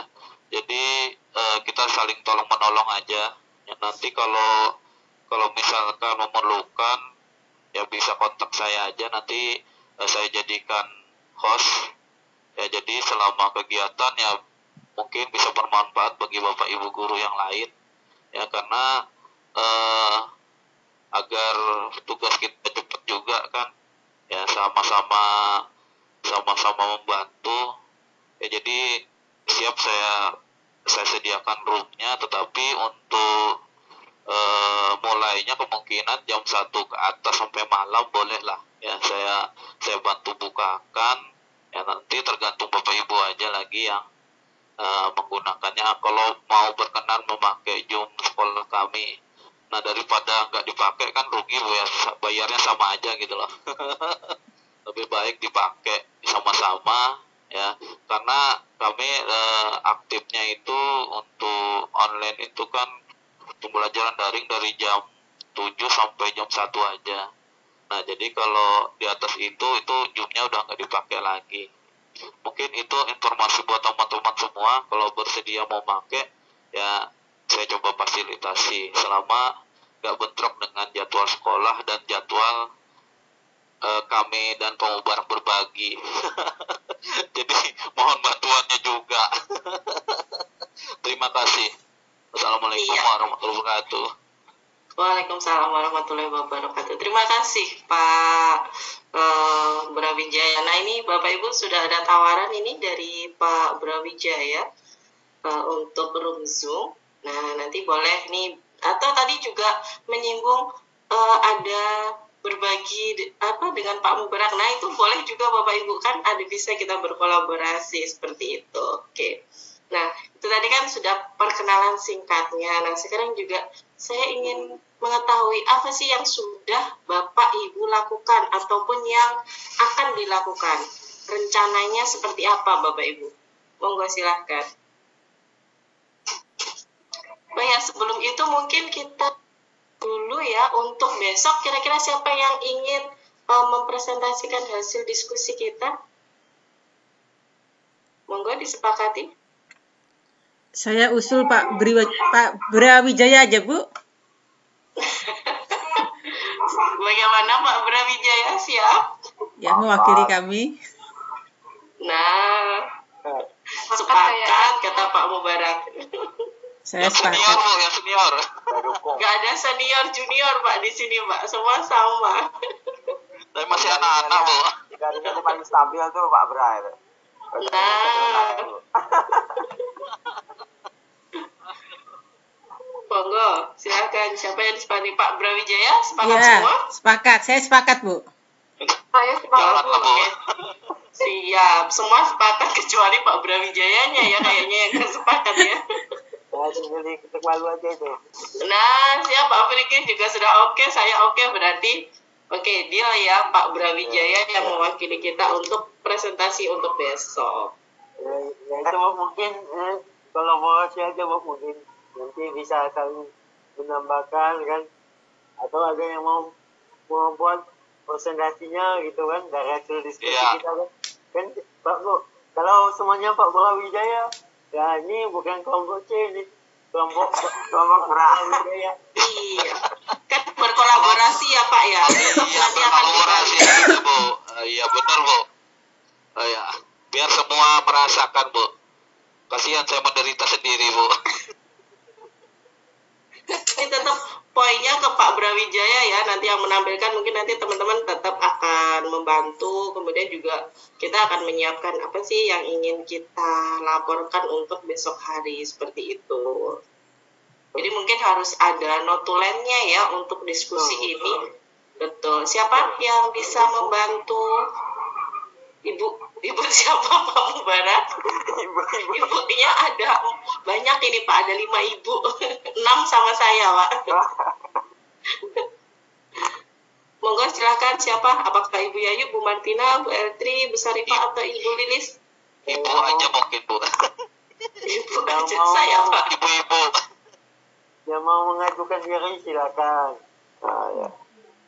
Jadi kita saling tolong menolong aja ya. Nanti kalau misalkan memerlukan ya bisa kontak saya aja, nanti saya jadikan host ya. Jadi selama kegiatan ya mungkin bisa bermanfaat bagi Bapak Ibu guru yang lain ya, karena agar tugas kita cepat juga kan ya, sama-sama membantu ya. Jadi siap saya sediakan roomnya, tetapi untuk mulainya kemungkinan jam 1 ke atas sampai malam boleh lah ya, saya bantu bukakan ya. Nanti tergantung Bapak Ibu aja lagi yang menggunakannya, kalau mau berkenan memakai Zoom sekolah kami. Nah daripada nggak dipakai kan rugi Bu ya, bayarnya sama aja gitu loh. Lebih baik dipakai sama-sama ya, karena kami aktifnya itu untuk online itu kan pembelajaran daring dari jam 7 sampai jam 1 aja. Nah jadi kalau di atas itu Zoom-nya udah nggak dipakai lagi. Mungkin itu informasi buat teman-teman semua, kalau bersedia mau pakai ya saya coba fasilitasi selama nggak bentrok dengan jadwal sekolah dan jadwal kami dan Pak Mubarak berbagi. Jadi mohon bantuannya juga. Terima kasih. Assalamualaikum warahmatullahi wabarakatuh. Waalaikumsalam warahmatullahi wabarakatuh. Terima kasih Pak Brawijaya. Nah ini Bapak Ibu sudah ada tawaran ini dari Pak Brawijaya untuk room Zoom. Nah nanti boleh nih, atau tadi juga menyinggung ada berbagi dengan Pak Mubarak. Nah itu boleh juga Bapak Ibu, kan ada bisa kita berkolaborasi seperti itu. Oke. Nah itu tadi kan sudah perkenalan singkatnya. Nah sekarang juga saya ingin mengetahui apa sih yang sudah Bapak Ibu lakukan ataupun yang akan dilakukan. Rencananya seperti apa Bapak Ibu? Monggo silahkan. Baik, sebelum itu mungkin kita dulu ya untuk besok, kira-kira siapa yang ingin mempresentasikan hasil diskusi kita? Monggo disepakati. Saya usul Pak Brawijaya aja Bu. Bagaimana Pak Brawijaya, siap? Ya mewakili kami. Nah, sepakat kata Pak Mubarak. Saya sepakat. Senior Bu, yang senior. Gak ada senior junior Pak di sini Pak, semua sama. Tapi masih anak-anak Bu. Garisnya yang paling stabil tuh Pak Bra itu. Nah, monggo silakan, siapa yang disepakati? Pak Brawijaya sepakat Ya, semua? sepakat. Saya sepakat Bu. Saya sepakat Bu. Oke. Siap, semua sepakat kecuali Pak Brawijayanya ya kayaknya yang gak sepakat ya. Nah, jadi ketik malu aja itu. Nah, siap Pak Afrikin juga sudah oke, saya oke berarti. Oke, deal ya Pak Brawijaya yang mewakili kita untuk presentasi untuk besok. Ya itu mungkin kalau mau saya aja mungkin nanti bisa saling menambahkan kan, atau ada yang mau buat presentasinya gitu kan dari hasil diskusi Iya. kita kan Pak Bu, kalau semuanya Pak Brawijaya ya ini bukan kelompok C, ini kelompok Brawijaya. Iya, kan berkolaborasi ya Pak ya. Untuk Iya, nanti akan berkolaborasi dibagi. gitu, Bu. Iya benar, Bu. Ya, biar semua merasakan, Bu. Kasihan saya menderita sendiri, Bu. Ini tetap poinnya ke Pak Brawijaya ya, nanti yang menampilkan mungkin nanti teman-teman tetap akan membantu, kemudian juga kita akan menyiapkan apa sih yang ingin kita laporkan untuk besok hari, seperti itu. Jadi mungkin harus ada notulennya ya untuk diskusi ini. Betul. Siapa yang bisa membantu? Ibu siapa Pak Mubarak? Ibunya ada banyak ini Pak, ada 5 ibu, 6 sama saya Pak. Monggo silakan siapa? Apakah Ibu Yayu, Bu Martina, Bu Eltri, Bu Sarifah atau Ibu Lilis? Ibu aja mungkin, Bu. Ibu aja saya Pak. Ibu-ibu. Yang mau mengajukan diri silakan. Nah, ya.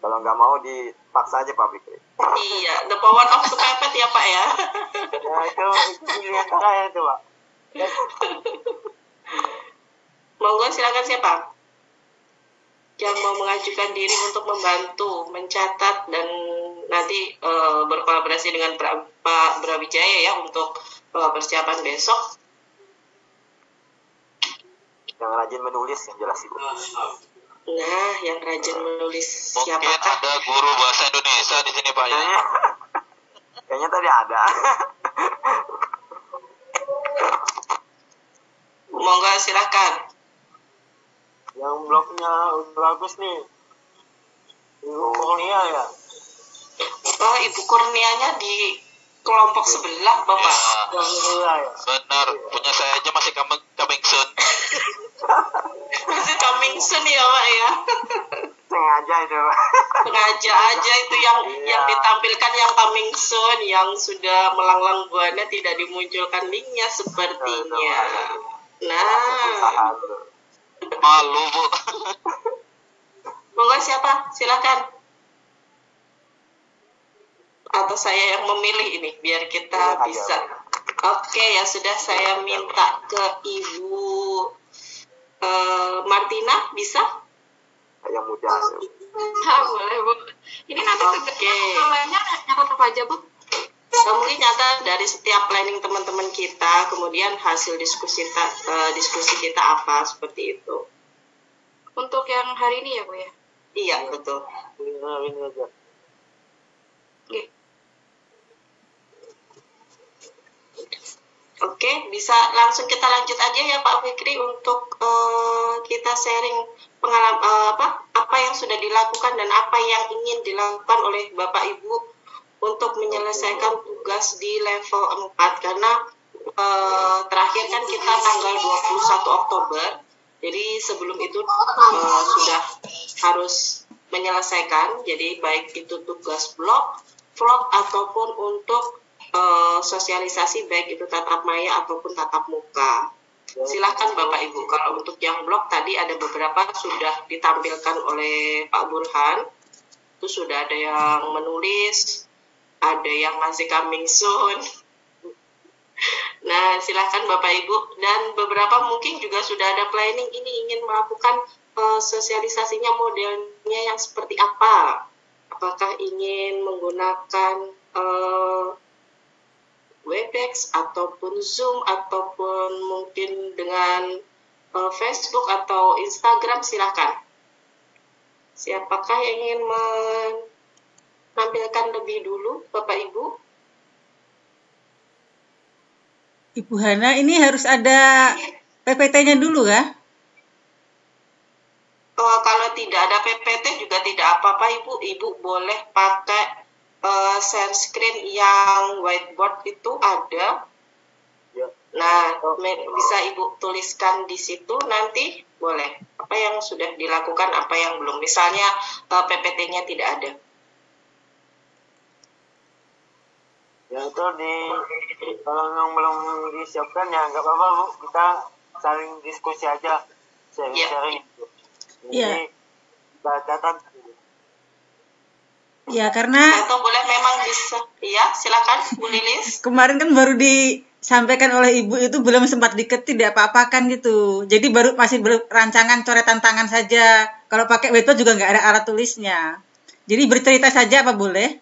Kalau nggak mau dipaksa aja Pak Fikri. Iya, the power of kepepet ya Pak ya. Ya itu pilihan saya itu Pak. Monggo silakan siapa yang mau mengajukan diri untuk membantu mencatat dan nanti berkolaborasi dengan Pak Brawijaya ya untuk persiapan besok. Yang rajin menulis yang jelas itu. Nah, yang rajin menulis Mungkin siapakah? ada guru bahasa Indonesia di sini, Pak ya. Kayaknya tadi ada. Monggo silakan. Yang blognya udah bagus nih. Ibu Kurnia ya. Oh, Ibu Kurnianya di kelompok sebelah Bapak. Ya. Benar, punya saya aja masih coming soon. Masih coming soon ya Pak ya. Sengaja itu Pak. Sengaja aja itu yang ditampilkan yang coming soon, yang sudah melanglang buana tidak dimunculkan linknya sepertinya. Nah, Malu, Bu. monggo siapa? Silakan. Atau saya yang memilih ini biar kita bisa. Oke, ya sudah, saya minta ke Ibu Martina, bisa? Yang muda. Boleh, Bu. Ini nanti lainnya nyatat apa aja, Bu? Mungkin nyata dari setiap planning teman-teman kita, kemudian hasil diskusi kita apa, seperti itu. Untuk yang hari ini ya, Bu ya? Iya, betul. Ini aja. Oke. Oke, bisa langsung kita lanjut aja ya Pak Fikri untuk kita sharing pengalaman apa yang sudah dilakukan dan apa yang ingin dilakukan oleh Bapak Ibu untuk menyelesaikan tugas di level 4, karena terakhir kan kita tanggal 21 Oktober. Jadi sebelum itu sudah harus menyelesaikan, jadi baik itu tugas vlog ataupun untuk sosialisasi baik itu tatap maya ataupun tatap muka. Silakan Bapak Ibu. Kalau untuk yang blog tadi ada beberapa sudah ditampilkan oleh Pak Burhan. Itu sudah ada yang menulis, ada yang masih coming soon. Nah, silakan Bapak Ibu, dan beberapa mungkin juga sudah ada planning ini ingin melakukan sosialisasinya modelnya yang seperti apa. Apakah ingin menggunakan Webex ataupun Zoom ataupun mungkin dengan Facebook atau Instagram, silakan. Siapakah yang ingin menampilkan lebih dulu, Bapak Ibu? Ibu Hana, ini harus ada PPT-nya dulu ya? Kalau tidak ada PPT juga tidak apa-apa Ibu. Ibu boleh pakai share screen yang whiteboard itu ada. Nah, bisa Ibu tuliskan di situ nanti, boleh. Apa yang sudah dilakukan, apa yang belum. Misalnya PPT-nya tidak ada. Ya itu kalau yang belum disiapkan ya nggak apa-apa Bu, kita saling diskusi aja. sharing-sharing. Iya. Ini catatan. Ya, karena Atau boleh memang bisa. Iya, silakan Bu Lilis. kemarin kan baru disampaikan oleh Ibu itu belum sempat diketik, tidak apa-apakan gitu. Jadi masih rancangan coretan tangan saja. Kalau pakai whiteboard juga nggak ada alat tulisnya. Jadi bercerita saja apa boleh?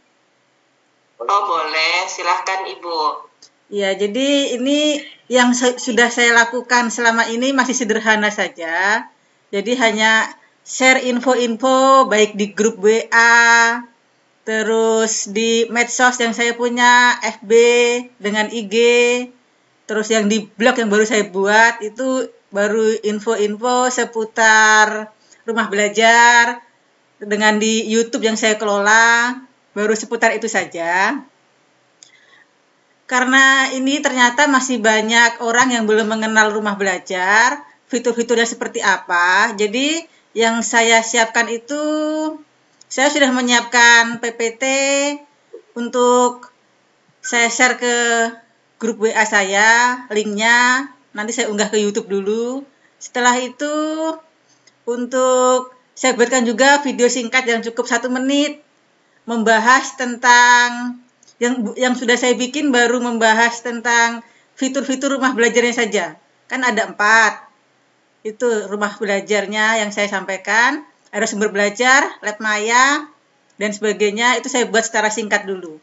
Oh boleh, silahkan Ibu. Ya, jadi ini yang sudah saya lakukan selama ini masih sederhana saja. Jadi hanya share info-info baik di grup WA, terus di medsos yang saya punya, FB dengan IG, terus yang di blog yang baru saya buat itu baru info-info seputar rumah belajar, dengan di YouTube yang saya kelola, baru seputar itu saja. Karena ini ternyata masih banyak orang yang belum mengenal rumah belajar, fitur-fiturnya seperti apa. Jadi yang saya siapkan itu, saya sudah menyiapkan PPT untuk saya share ke grup WA saya, linknya. Nanti saya unggah ke YouTube dulu. Setelah itu, untuk saya buatkan juga video singkat yang cukup 1 menit, membahas tentang yang sudah saya bikin, baru membahas tentang fitur-fitur rumah belajarnya saja. Kan ada 4. Itu rumah belajarnya yang saya sampaikan. Ada sumber belajar, lab maya, dan sebagainya. Itu saya buat secara singkat dulu.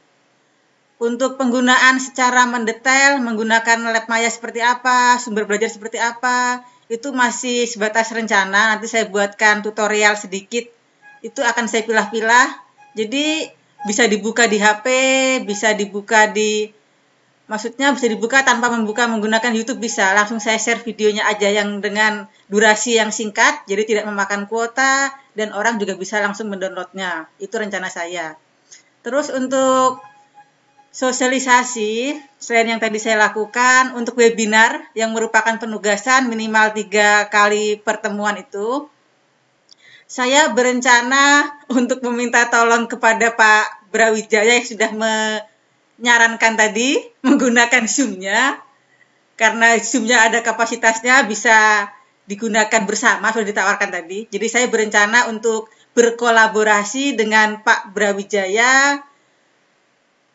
Untuk penggunaan secara mendetail, menggunakan lab maya seperti apa, sumber belajar seperti apa, itu masih sebatas rencana. Nanti saya buatkan tutorial sedikit. Itu akan saya pilah-pilah. Jadi bisa dibuka di HP, bisa dibuka bisa dibuka tanpa menggunakan YouTube, bisa. Langsung saya share videonya aja yang dengan durasi yang singkat, jadi tidak memakan kuota, dan orang juga bisa langsung mendownloadnya. Itu rencana saya. Terus untuk sosialisasi, selain yang tadi saya lakukan, untuk webinar yang merupakan penugasan minimal 3 kali pertemuan itu, saya berencana untuk meminta tolong kepada Pak Brawijaya yang sudah menyarankan tadi menggunakan Zoom-nya, karena Zoom-nya ada kapasitasnya, bisa digunakan bersama, sudah ditawarkan tadi. Jadi saya berencana untuk berkolaborasi dengan Pak Brawijaya,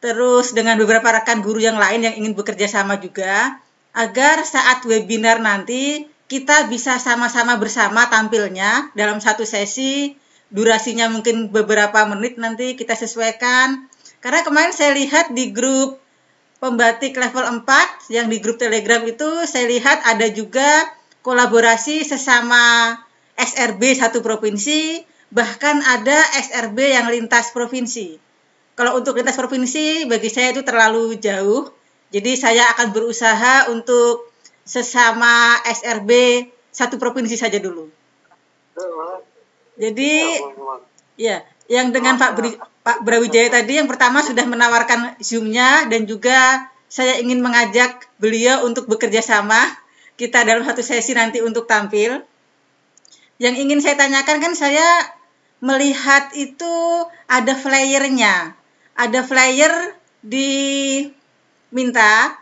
terus dengan beberapa rekan guru yang lain yang ingin bekerja sama juga, agar saat webinar nanti kita bisa sama-sama bersama tampilnya dalam satu sesi, durasinya mungkin beberapa menit, nanti kita sesuaikan. Karena kemarin saya lihat di grup pembatik level 4, yang di grup Telegram itu, saya lihat ada juga kolaborasi sesama SRB satu provinsi, bahkan ada SRB yang lintas provinsi. Kalau untuk lintas provinsi, bagi saya itu terlalu jauh. Jadi saya akan berusaha untuk sesama SRB satu provinsi saja dulu. Jadi, ya, yang dengan Pak Brawijaya tadi, yang pertama sudah menawarkan Zoom-nya, dan juga saya ingin mengajak beliau untuk bekerja sama, kita dalam satu sesi nanti untuk tampil. Yang ingin saya tanyakan, kan saya melihat itu ada flyernya. Ada flyer diminta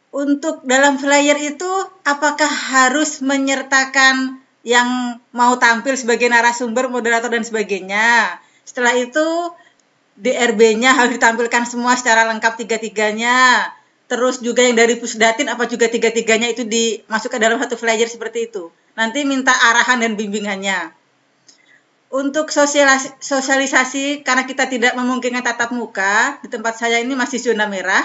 untuk dalam flyer itu apakah harus menyertakan yang mau tampil sebagai narasumber, moderator, dan sebagainya. Setelah itu DRB-nya harus ditampilkan semua secara lengkap 3-3-nya. Terus juga yang dari Pusdatin apa juga 3-3-nya itu dimasukkan dalam satu flyer seperti itu. Nanti minta arahan dan bimbingannya. Untuk sosialisasi, karena kita tidak memungkinkan tatap muka, di tempat saya ini masih zona merah,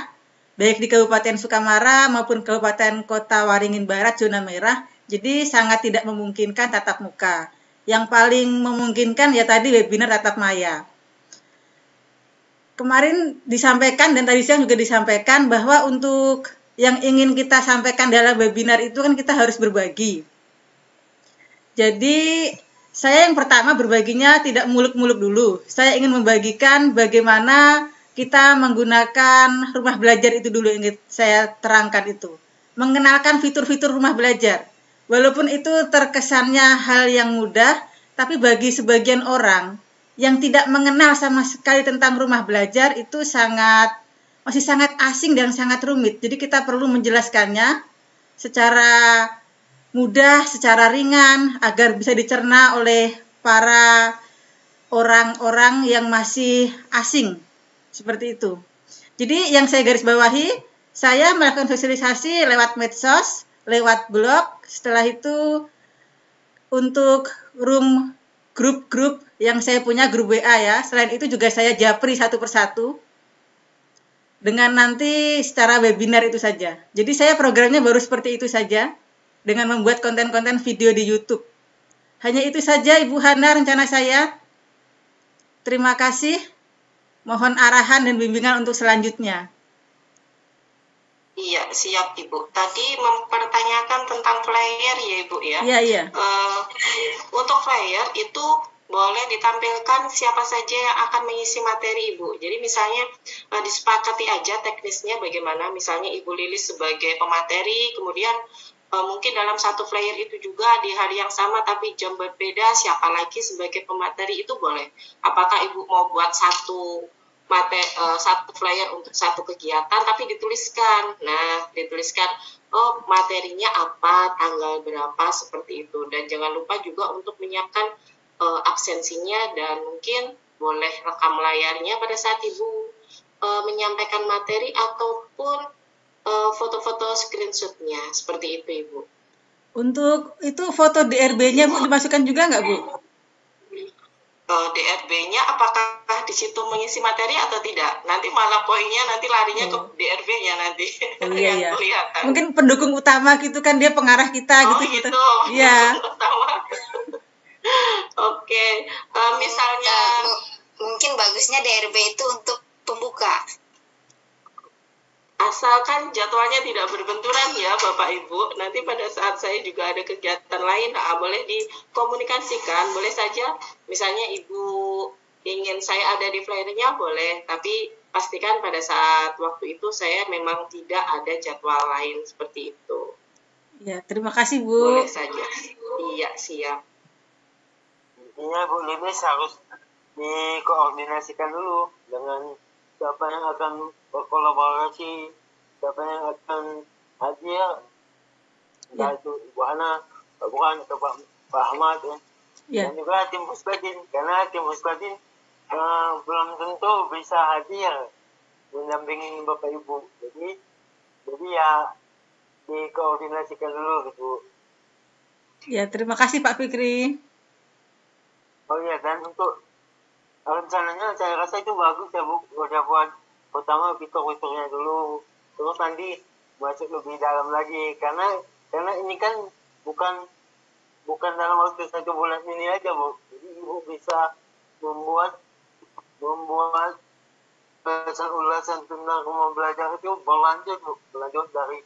baik di Kabupaten Sukamara maupun Kabupaten Kota Waringin Barat zona merah, jadi sangat tidak memungkinkan tatap muka. Yang paling memungkinkan ya tadi webinar tatap maya. Kemarin disampaikan dan tadi siang juga disampaikan bahwa untuk yang ingin kita sampaikan dalam webinar itu kan kita harus berbagi. Jadi saya yang pertama berbaginya tidak muluk-muluk dulu. Saya ingin membagikan bagaimana kita menggunakan rumah belajar itu dulu yang saya terangkan itu. Mengenalkan fitur-fitur rumah belajar. Walaupun itu terkesannya hal yang mudah, tapi bagi sebagian orang yang tidak mengenal sama sekali tentang rumah belajar itu masih sangat asing dan sangat rumit. Jadi kita perlu menjelaskannya secara mudah, secara ringan, agar bisa dicerna oleh para orang-orang yang masih asing. Seperti itu. Jadi yang saya garis bawahi, saya melakukan sosialisasi lewat medsos, lewat blog, setelah itu untuk grup-grup yang saya punya, grup WA ya. Selain itu juga saya japri satu persatu dengan nanti secara webinar itu saja. Jadi saya programnya baru seperti itu saja dengan membuat konten-konten video di YouTube. Hanya itu saja Ibu Hana rencana saya. Terima kasih. Mohon arahan dan bimbingan untuk selanjutnya. Iya, siap Ibu. Tadi mempertanyakan tentang flyer ya Ibu ya. Iya. Untuk flyer itu boleh ditampilkan siapa saja yang akan mengisi materi Ibu. Jadi misalnya disepakati aja teknisnya bagaimana. Misalnya Ibu Lilis sebagai pemateri, kemudian mungkin dalam satu flyer itu juga di hari yang sama tapi jam berbeda siapa lagi sebagai pemateri, itu boleh. Apakah Ibu mau buat satu flyer untuk satu kegiatan tapi dituliskan. Nah, dituliskan materinya apa, tanggal berapa, seperti itu. Dan jangan lupa juga untuk menyiapkan absensinya, dan mungkin boleh rekam layarnya pada saat Ibu menyampaikan materi ataupun foto-foto screenshotnya, seperti itu Ibu. Untuk itu foto DRB-nya Bu dimasukkan juga nggak Bu? DRB-nya apakah di situ mengisi materi atau tidak? Nanti malah poinnya nanti larinya ke DRB-nya nanti. Iya. Mungkin pendukung utama gitu kan, dia pengarah kita gitu. Iya. Utama. Oke. Misalnya mungkin bagusnya DRB itu untuk pembuka. Asalkan jadwalnya tidak berbenturan ya Bapak Ibu. Nanti pada saat saya juga ada kegiatan lain, boleh dikomunikasikan. Boleh saja, misalnya Ibu ingin saya ada di flyernya boleh, tapi pastikan pada saat waktu itu saya memang tidak ada jadwal lain, seperti itu. Ya, terima kasih Bu. Boleh saja. Iya, siap. Intinya Bu Lilis harus dikoordinasikan dulu dengan siapa yang akan berkolaborasi, siapa yang akan hadir, entah itu Ibu Hana, Pak Burhan, atau Pak Ahmad ya. Dan juga tim Puspadin, karena tim Puspadin belum tentu bisa hadir mendampingi Bapak Ibu. Jadi ya dikoordinasikan dulu gitu. Ya, terima kasih Pak Fikri. Oh iya, dan untuk rencananya saya rasa itu bagus ya Bu, udah buat pertama fitur-fiturnya dulu, terus nanti masuk lebih dalam lagi, karena ini kan bukan dalam waktu 1 bulan ini aja Bu, jadi Ibu bisa membuat ulasan tentang rumah belajar itu berlanjut Bu, berlanjut dari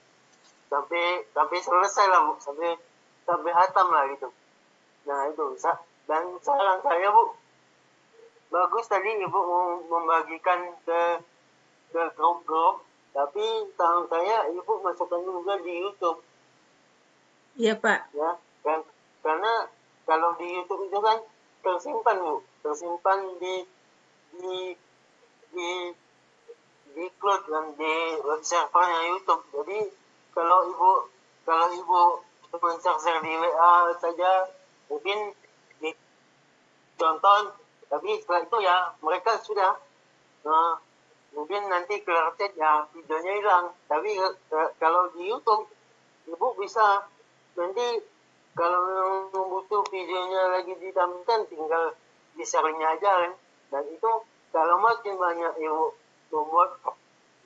sampai selesai lah Bu, sampai hatam lah gitu. Nah itu bisa, dan saran saya Bu, bagus tadi Ibu membagikan ke grup-grup, tapi saran saya Ibu masukkan juga di YouTube. Iya Pak. Ya, karena kalau di YouTube itu kan tersimpan Bu, tersimpan di cloud dan di web servernya YouTube. Jadi kalau Ibu men-share di WA saja mungkin ditonton, tapi setelah itu ya mereka sudah mungkin nanti kelarcet ya videonya hilang. Tapi kalau di YouTube Ibu bisa nanti kalau butuh videonya lagi ditampilkan tinggal di-share-nya aja kan. Dan itu kalau makin banyak Ibu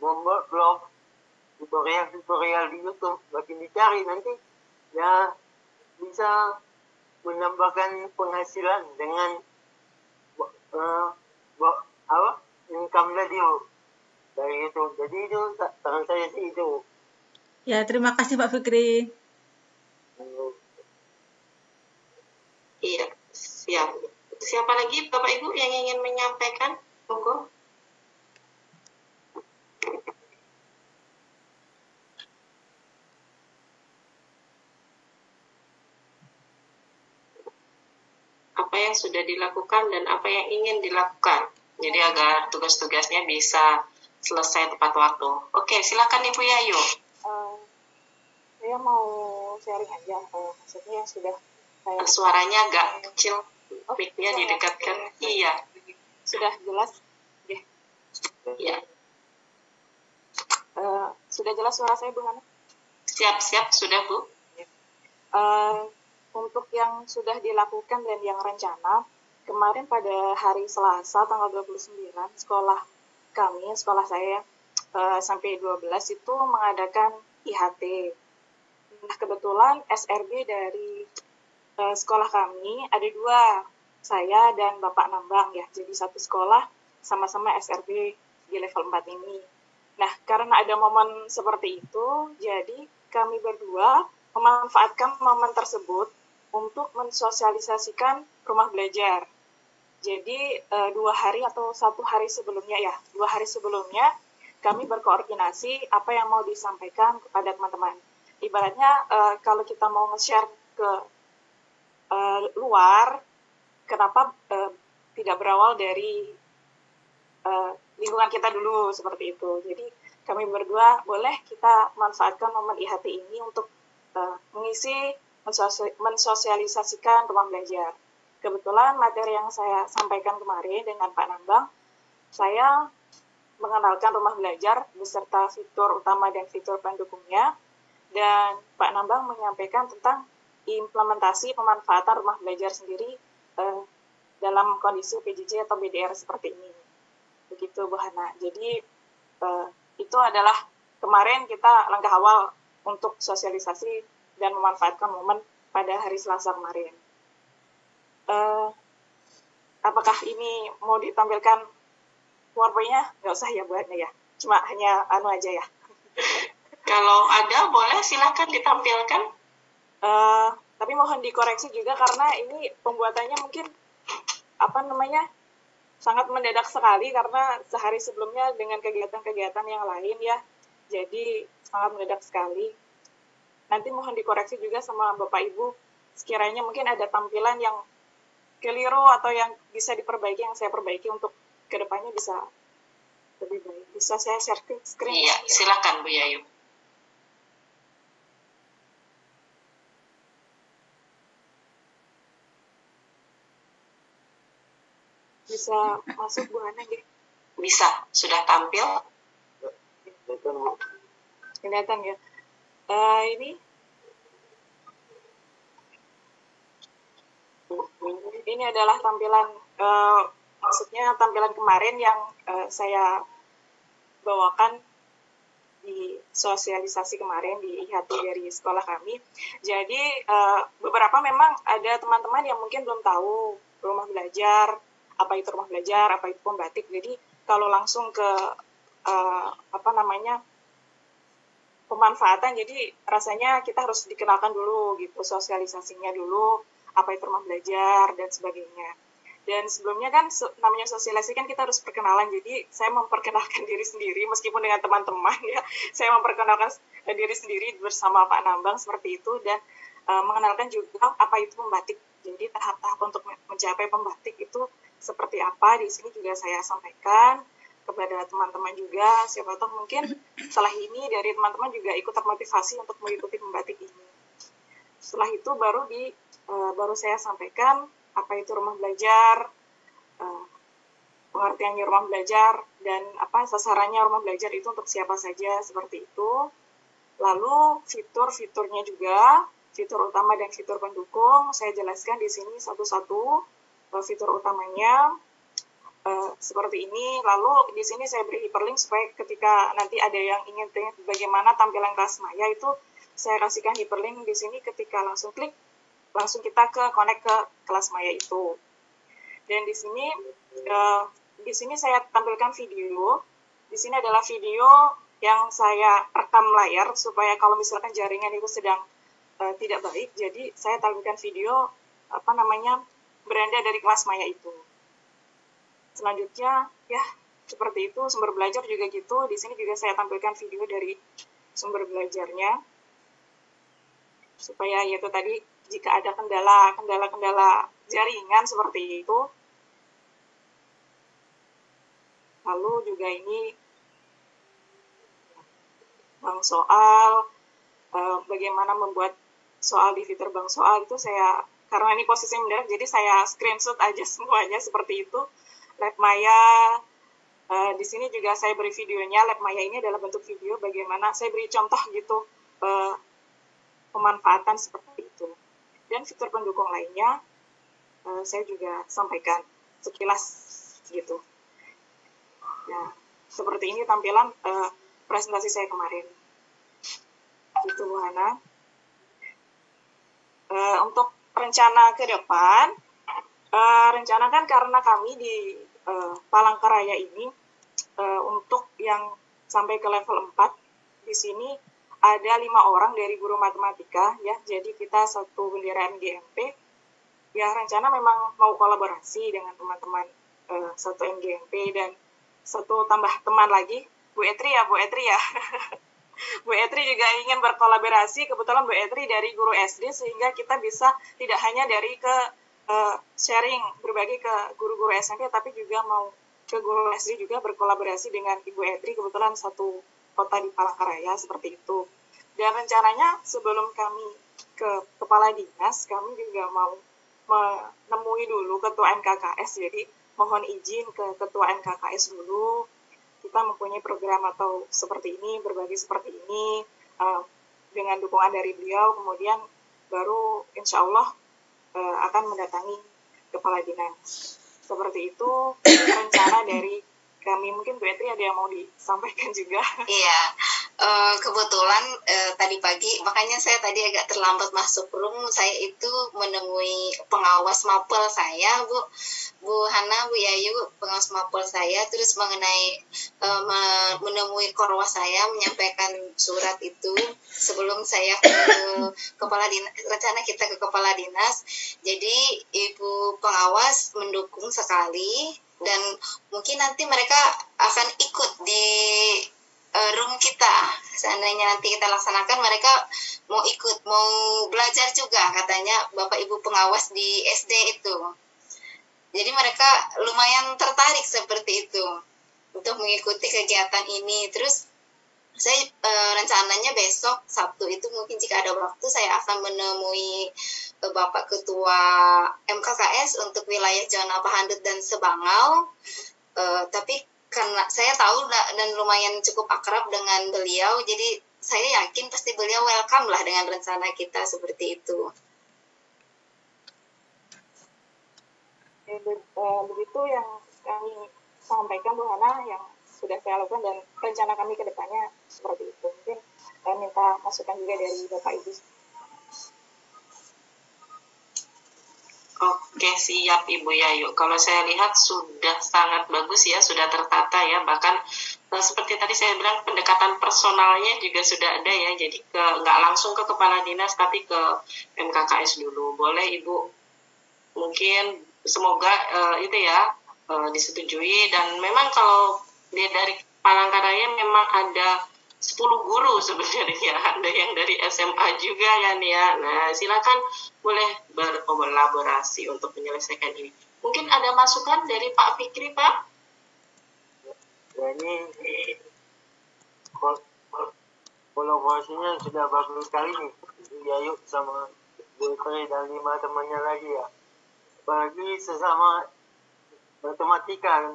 membuat blog tutorial di YouTube, makin dicari nanti ya bisa menambahkan penghasilan dengan income tadi dari itu. Jadi itu saran saya sih itu. Ya, terima kasih Pak Fikri. Iya, siap. Siapa lagi Bapak Ibu yang ingin menyampaikan? Monggo. Apa yang sudah dilakukan dan apa yang ingin dilakukan. Jadi agar tugas-tugasnya bisa selesai tepat waktu. Oke, silakan Ibu Yayu. Saya saya mau sharing aja, maksudnya yang sudah saya Suaranya agak kecil, Oh, mic-nya kecil ya? didekatkan. Iya, sudah jelas. Oke. iya. Sudah jelas suara saya, Bu Hana? Siap-siap sudah, Bu. Untuk yang sudah dilakukan dan yang rencana, kemarin pada hari Selasa tanggal 29, sekolah saya sampai 12 itu mengadakan IHT. Nah, kebetulan SRB dari sekolah kami ada 2, saya dan Bapak Nambang ya. Jadi satu sekolah sama-sama SRB di level 4 ini. Nah, karena ada momen seperti itu, jadi kami berdua memanfaatkan momen tersebut untuk mensosialisasikan rumah belajar. Jadi 2 hari atau 1 hari sebelumnya ya, 2 hari sebelumnya kami berkoordinasi apa yang mau disampaikan kepada teman-teman. Ibaratnya kalau kita mau nge-share ke luar, kenapa tidak berawal dari lingkungan kita dulu seperti itu. Jadi kami berdua boleh kita manfaatkan momen IHT ini untuk mengisi mensosialisasikan rumah belajar. Kebetulan materi yang saya sampaikan kemarin dengan Pak Nambang, saya mengenalkan rumah belajar beserta fitur utama dan fitur pendukungnya, dan Pak Nambang menyampaikan tentang implementasi pemanfaatan rumah belajar sendiri dalam kondisi PJJ atau BDR seperti ini. Begitu Bu Hana. Jadi itu adalah kemarin kita langkah awal untuk sosialisasi dan memanfaatkan momen pada hari Selasa kemarin. Apakah ini mau ditampilkan PowerPoint-nya? Nggak usah ya Bu Hana ya. Cuma hanya aja ya. Kalau ada boleh silakan ditampilkan. Tapi mohon dikoreksi juga karena ini pembuatannya mungkin sangat mendadak sekali karena sehari sebelumnya dengan kegiatan-kegiatan yang lain ya. Jadi sangat mendadak sekali. Nanti mohon dikoreksi juga sama Bapak Ibu sekiranya mungkin ada tampilan yang keliru atau yang bisa diperbaiki, yang saya perbaiki untuk kedepannya bisa lebih baik. Bisa saya share ke screen? Iya, silakan Bu Yayu. Bisa masuk Bu Hana gitu? Bisa, sudah tampil. Kelihatan ya. Ini adalah tampilan, maksudnya tampilan kemarin yang saya bawakan di sosialisasi kemarin di IHT dari sekolah kami. Jadi beberapa memang ada teman-teman yang mungkin belum tahu rumah belajar, apa itu rumah belajar, apa itu pembatik. Jadi kalau langsung ke pemanfaatan, jadi rasanya kita harus dikenalkan dulu gitu, sosialisasinya dulu, apa itu rumah belajar dan sebagainya. Dan sebelumnya kan namanya sosialisasi kan kita harus perkenalan, jadi saya memperkenalkan diri sendiri meskipun dengan teman-teman ya, saya memperkenalkan diri sendiri bersama Pak Nambang seperti itu, dan mengenalkan juga apa itu pembatik. Jadi tahap-tahap untuk mencapai pembatik itu seperti apa, di sini juga saya sampaikan kepada teman-teman juga, siapa tahu mungkin setelah ini dari teman-teman juga ikut termotivasi untuk mengikuti pembatik ini. Setelah itu baru saya sampaikan apa itu rumah belajar, pengertiannya rumah belajar, dan apa sasarannya rumah belajar itu untuk siapa saja, seperti itu. Lalu fitur-fiturnya juga, fitur utama dan fitur pendukung, saya jelaskan di sini satu-satu. Fitur utamanya seperti ini. Lalu di sini saya beri hyperlink supaya ketika nanti ada yang ingin tanya bagaimana tampilan kelas maya itu, saya kasihkan hyperlink di sini, ketika langsung klik langsung kita connect ke kelas maya itu. Dan di sini saya tampilkan video. Di sini adalah video yang saya rekam layar supaya kalau misalkan jaringan itu sedang tidak baik, jadi saya tampilkan video beranda dari kelas maya itu. Selanjutnya ya seperti itu, sumber belajar juga gitu. Di sini juga saya tampilkan video dari sumber belajarnya supaya yaitu tadi jika ada kendala jaringan seperti itu. Lalu juga ini soal bagaimana membuat soal di fitur bank soal itu saya, karena ini posisinya mendadak, jadi saya screenshot aja semuanya seperti itu. Lab Maya, di sini juga saya beri videonya. Lab Maya ini adalah bentuk video bagaimana saya beri contoh gitu pemanfaatan seperti itu. Dan fitur pendukung lainnya saya juga sampaikan sekilas gitu. Nah, seperti ini tampilan presentasi saya kemarin. Gitu Bu Hana. Untuk rencana ke depan, rencana kan karena kami di Palangkaraya ini untuk yang sampai ke level 4 di sini ada 5 orang dari guru matematika ya, jadi kita satu bendera MGMP ya. Rencana memang mau kolaborasi dengan teman-teman satu MGMP dan satu tambah teman lagi, Bu Etri ya Bu Etri juga ingin berkolaborasi. Kebetulan Bu Etri dari guru SD, sehingga kita bisa tidak hanya dari ke sharing, berbagi ke guru-guru SMP, tapi juga mau ke guru SD juga berkolaborasi dengan Ibu Etri. Kebetulan satu kota di Palangkaraya, seperti itu. Dan rencananya sebelum kami ke kepala dinas, kami juga mau menemui dulu ketua NKKS. Jadi mohon izin ke ketua NKKS dulu, kita mempunyai program atau seperti ini, berbagi seperti ini, dengan dukungan dari beliau, kemudian baru insya Allah akan mendatangi kepala dinas. Seperti itu rencana dari kami. Mungkin Bu Etri ada yang mau disampaikan juga? Iya, kebetulan tadi pagi, makanya saya tadi agak terlambat masuk room. Saya itu menemui pengawas mapel saya, Bu Hana, Bu Yayu, pengawas mapel saya, terus mengenai menemui korwa saya, menyampaikan surat itu sebelum saya ke kepala dinas. Rencana kita ke kepala dinas, jadi Ibu pengawas mendukung sekali, dan mungkin nanti mereka akan ikut di room kita. Seandainya nanti kita laksanakan, mereka mau ikut, mau belajar juga katanya Bapak Ibu pengawas di SD itu. Jadi mereka lumayan tertarik seperti itu untuk mengikuti kegiatan ini. Terus saya rencananya besok Sabtu itu mungkin jika ada waktu saya akan menemui Bapak Ketua MKKS untuk wilayah Jawa Pahandut dan Sebangau. Tapi karena saya tahu dan lumayan cukup akrab dengan beliau, jadi saya yakin pasti beliau welcome lah dengan rencana kita seperti itu. Begitu yang kami sampaikan Bu Hana, yang sudah saya lakukan, dan rencana kami ke depannya seperti itu. Mungkin saya minta masukan juga dari Bapak Ibu. Oke, siap Ibu Yayu. Kalau saya lihat sudah sangat bagus ya, sudah tertata ya. Bahkan seperti tadi saya bilang, pendekatan personalnya juga sudah ada ya. Jadi nggak langsung ke kepala dinas, tapi ke MKKS dulu. Boleh Ibu, mungkin semoga itu ya disetujui. Dan memang kalau dia dari Palangkaraya memang ada 10 guru sebenarnya, ada yang dari SMA juga kan ya. Nah, silakan boleh berkolaborasi untuk menyelesaikan ini. Mungkin ada masukan dari Pak Fikri, Pak? Ya, ini kolaborasinya sudah bagus sekali nih, Yayu sama Bu Etri dan 5 temannya lagi ya. Apalagi sesama matematika,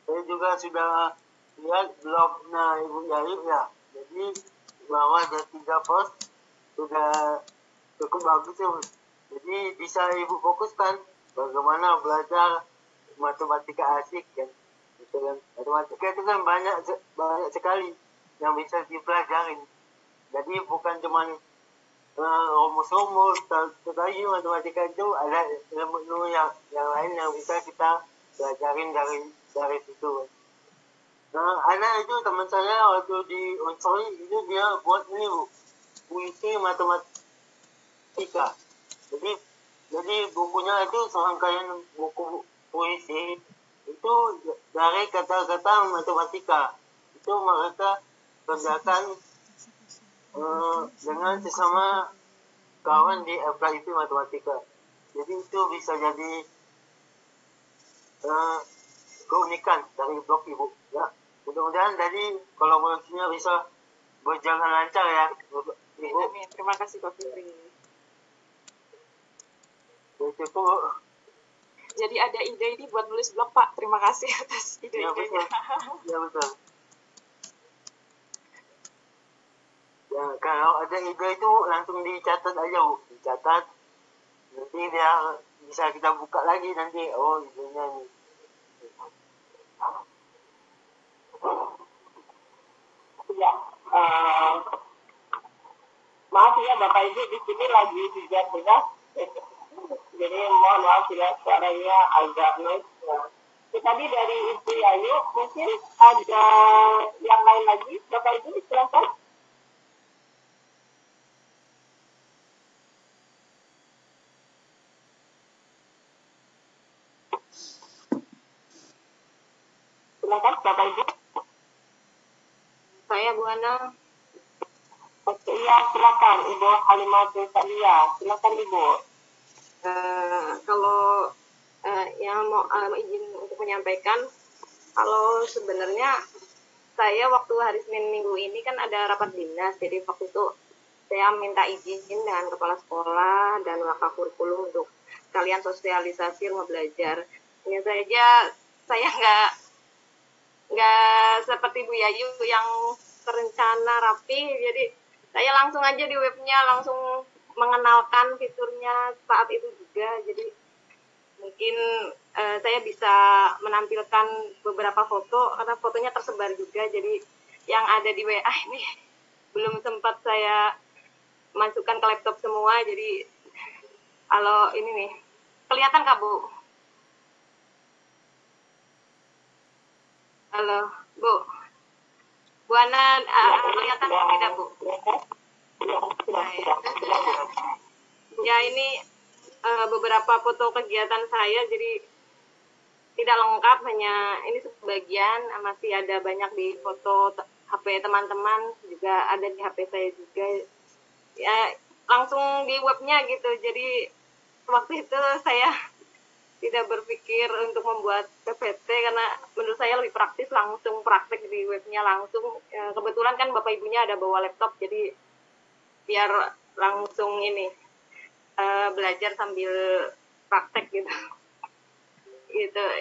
saya juga sudah lihat blognya Ibu Yayu ya. Jadi bahwa ada 3 post sudah cukup bagus ya. Jadi bisa Ibu fokuskan bagaimana belajar matematika asik kan. Gitu kan. Matematika itu kan banyak sekali yang bisa dipelajari. Jadi bukan cuma rumus-rumus, tetapi matematika itu ada ilmu yang lain yang bisa kita pelajarin dari situ. Nah, anak itu teman saya waktu di Unsuri itu dia buat ini Bu, puisi matematika. Jadi bukunya itu serangkaian buku puisi itu dari kata-kata matematika. Itu mereka kerjakan dengan sesama kawan di FKIP matematika. Jadi itu bisa jadi keunikan dari blog Ibu ya. Mudah-mudahan tadi kolaborasinya bisa berjalan lancar ya. Ibu. Amin. Terima kasih Pak Fitri. Ya, cukup. Jadi ada ide ini buat nulis blog Pak. Terima kasih atas Ya, ide-idenya. betul. Ya, betul. Ya, kalau ada ide itu langsung dicatat aja, Bu. Dicatat. Nanti dia bisa kita buka lagi nanti. Oh, idenya ini. Ya, maaf ya Bapak Ibu di sini lagi hujan deras. Jadi mohon maaf ya suaranya agak noise. Tadi dari Ibu Yayu, mungkin ada yang lain lagi, Bapak Ibu silakan. Silakan Bapak Ibu. Saya Bu Ana. Oke, iya silakan Ibu Halimah Salia. Silakan Ibu. Kalau yang mau izin untuk menyampaikan, kalau sebenarnya saya waktu hari Senin Minggu ini kan ada rapat dinas, jadi waktu itu saya minta izin dengan kepala sekolah dan wakakurikulum untuk kalian sosialisasi rumah belajar. Hanya saja saya nggak seperti Bu Yayu yang terencana rapi, jadi saya langsung aja di webnya langsung mengenalkan fiturnya saat itu juga. Jadi mungkin saya bisa menampilkan beberapa foto karena fotonya tersebar juga, jadi yang ada di WA ini belum sempat saya masukkan ke laptop semua. Jadi kalau ini nih kelihatan Kak Bu? Halo Bu, Bu Ana kelihatan tidak Bu? Ya ini beberapa foto kegiatan saya, jadi tidak lengkap, hanya ini sebagian, masih ada banyak di foto HP teman-teman, juga ada di HP saya juga. Ya langsung di webnya gitu, jadi waktu itu saya tidak berpikir untuk membuat PPT karena menurut saya lebih praktis langsung praktek di webnya langsung. Kebetulan kan Bapak Ibunya ada bawa laptop, jadi biar langsung ini belajar sambil praktek gitu.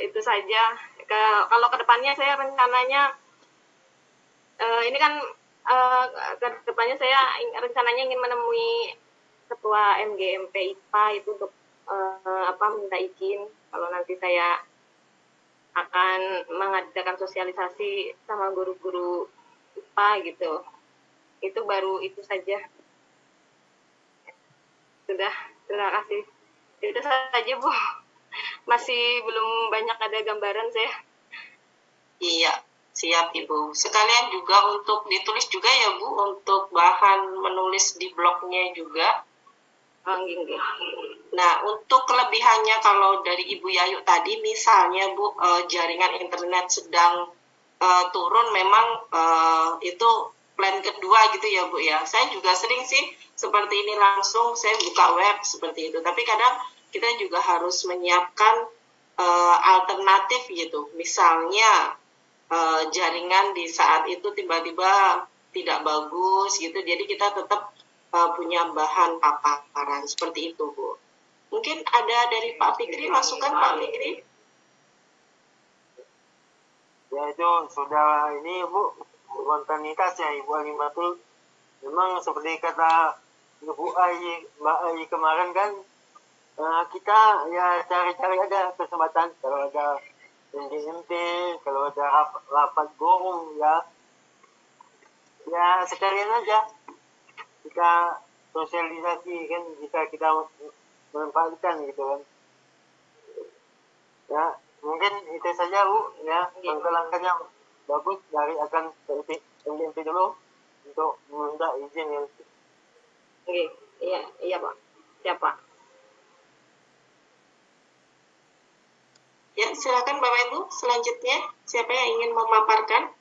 Itu saja. Kalau kedepannya saya rencananya ini kan kedepannya saya rencananya ingin menemui ketua MGMP IPA itu untuk minta izin kalau nanti saya akan mengadakan sosialisasi sama guru-guru IPA gitu. Itu baru itu saja. Sudah, terima kasih. Itu saja Bu. Masih belum banyak ada gambaran saya. Iya, siap Ibu. Sekalian juga untuk ditulis juga ya Bu, untuk bahan menulis di blognya juga. Nah, untuk kelebihannya kalau dari Ibu Yayu tadi, misalnya Bu, jaringan internet sedang turun, memang itu plan kedua gitu ya Bu ya. Saya juga sering sih seperti ini, langsung saya buka web seperti itu. Tapi kadang kita juga harus menyiapkan alternatif gitu. Misalnya jaringan di saat itu tiba-tiba tidak bagus gitu, jadi kita tetap punya bahan paparan seperti itu Bu. Mungkin ada dari Pak Fikri, masukan Pak Fikri? Ya itu sudah ini Bu, spontanitas ya Ibu Halimah tuh. Memang seperti kata Ibu Mbak Ai kemarin kan, kita ya cari-cari aja kesempatan kalau ada NGMT, kalau ada rapat forum ya sekalian aja kita sosialisasi kan, bisa kita manfaatkan gitu kan. Ya mungkin itu saja Bu ya, langkah-langkahnya bagus dari akan NGMT dulu untuk meminta izin yang Iya Pak. Siapa? Ya, silakan Bapak Ibu. Selanjutnya, siapa yang ingin memaparkan?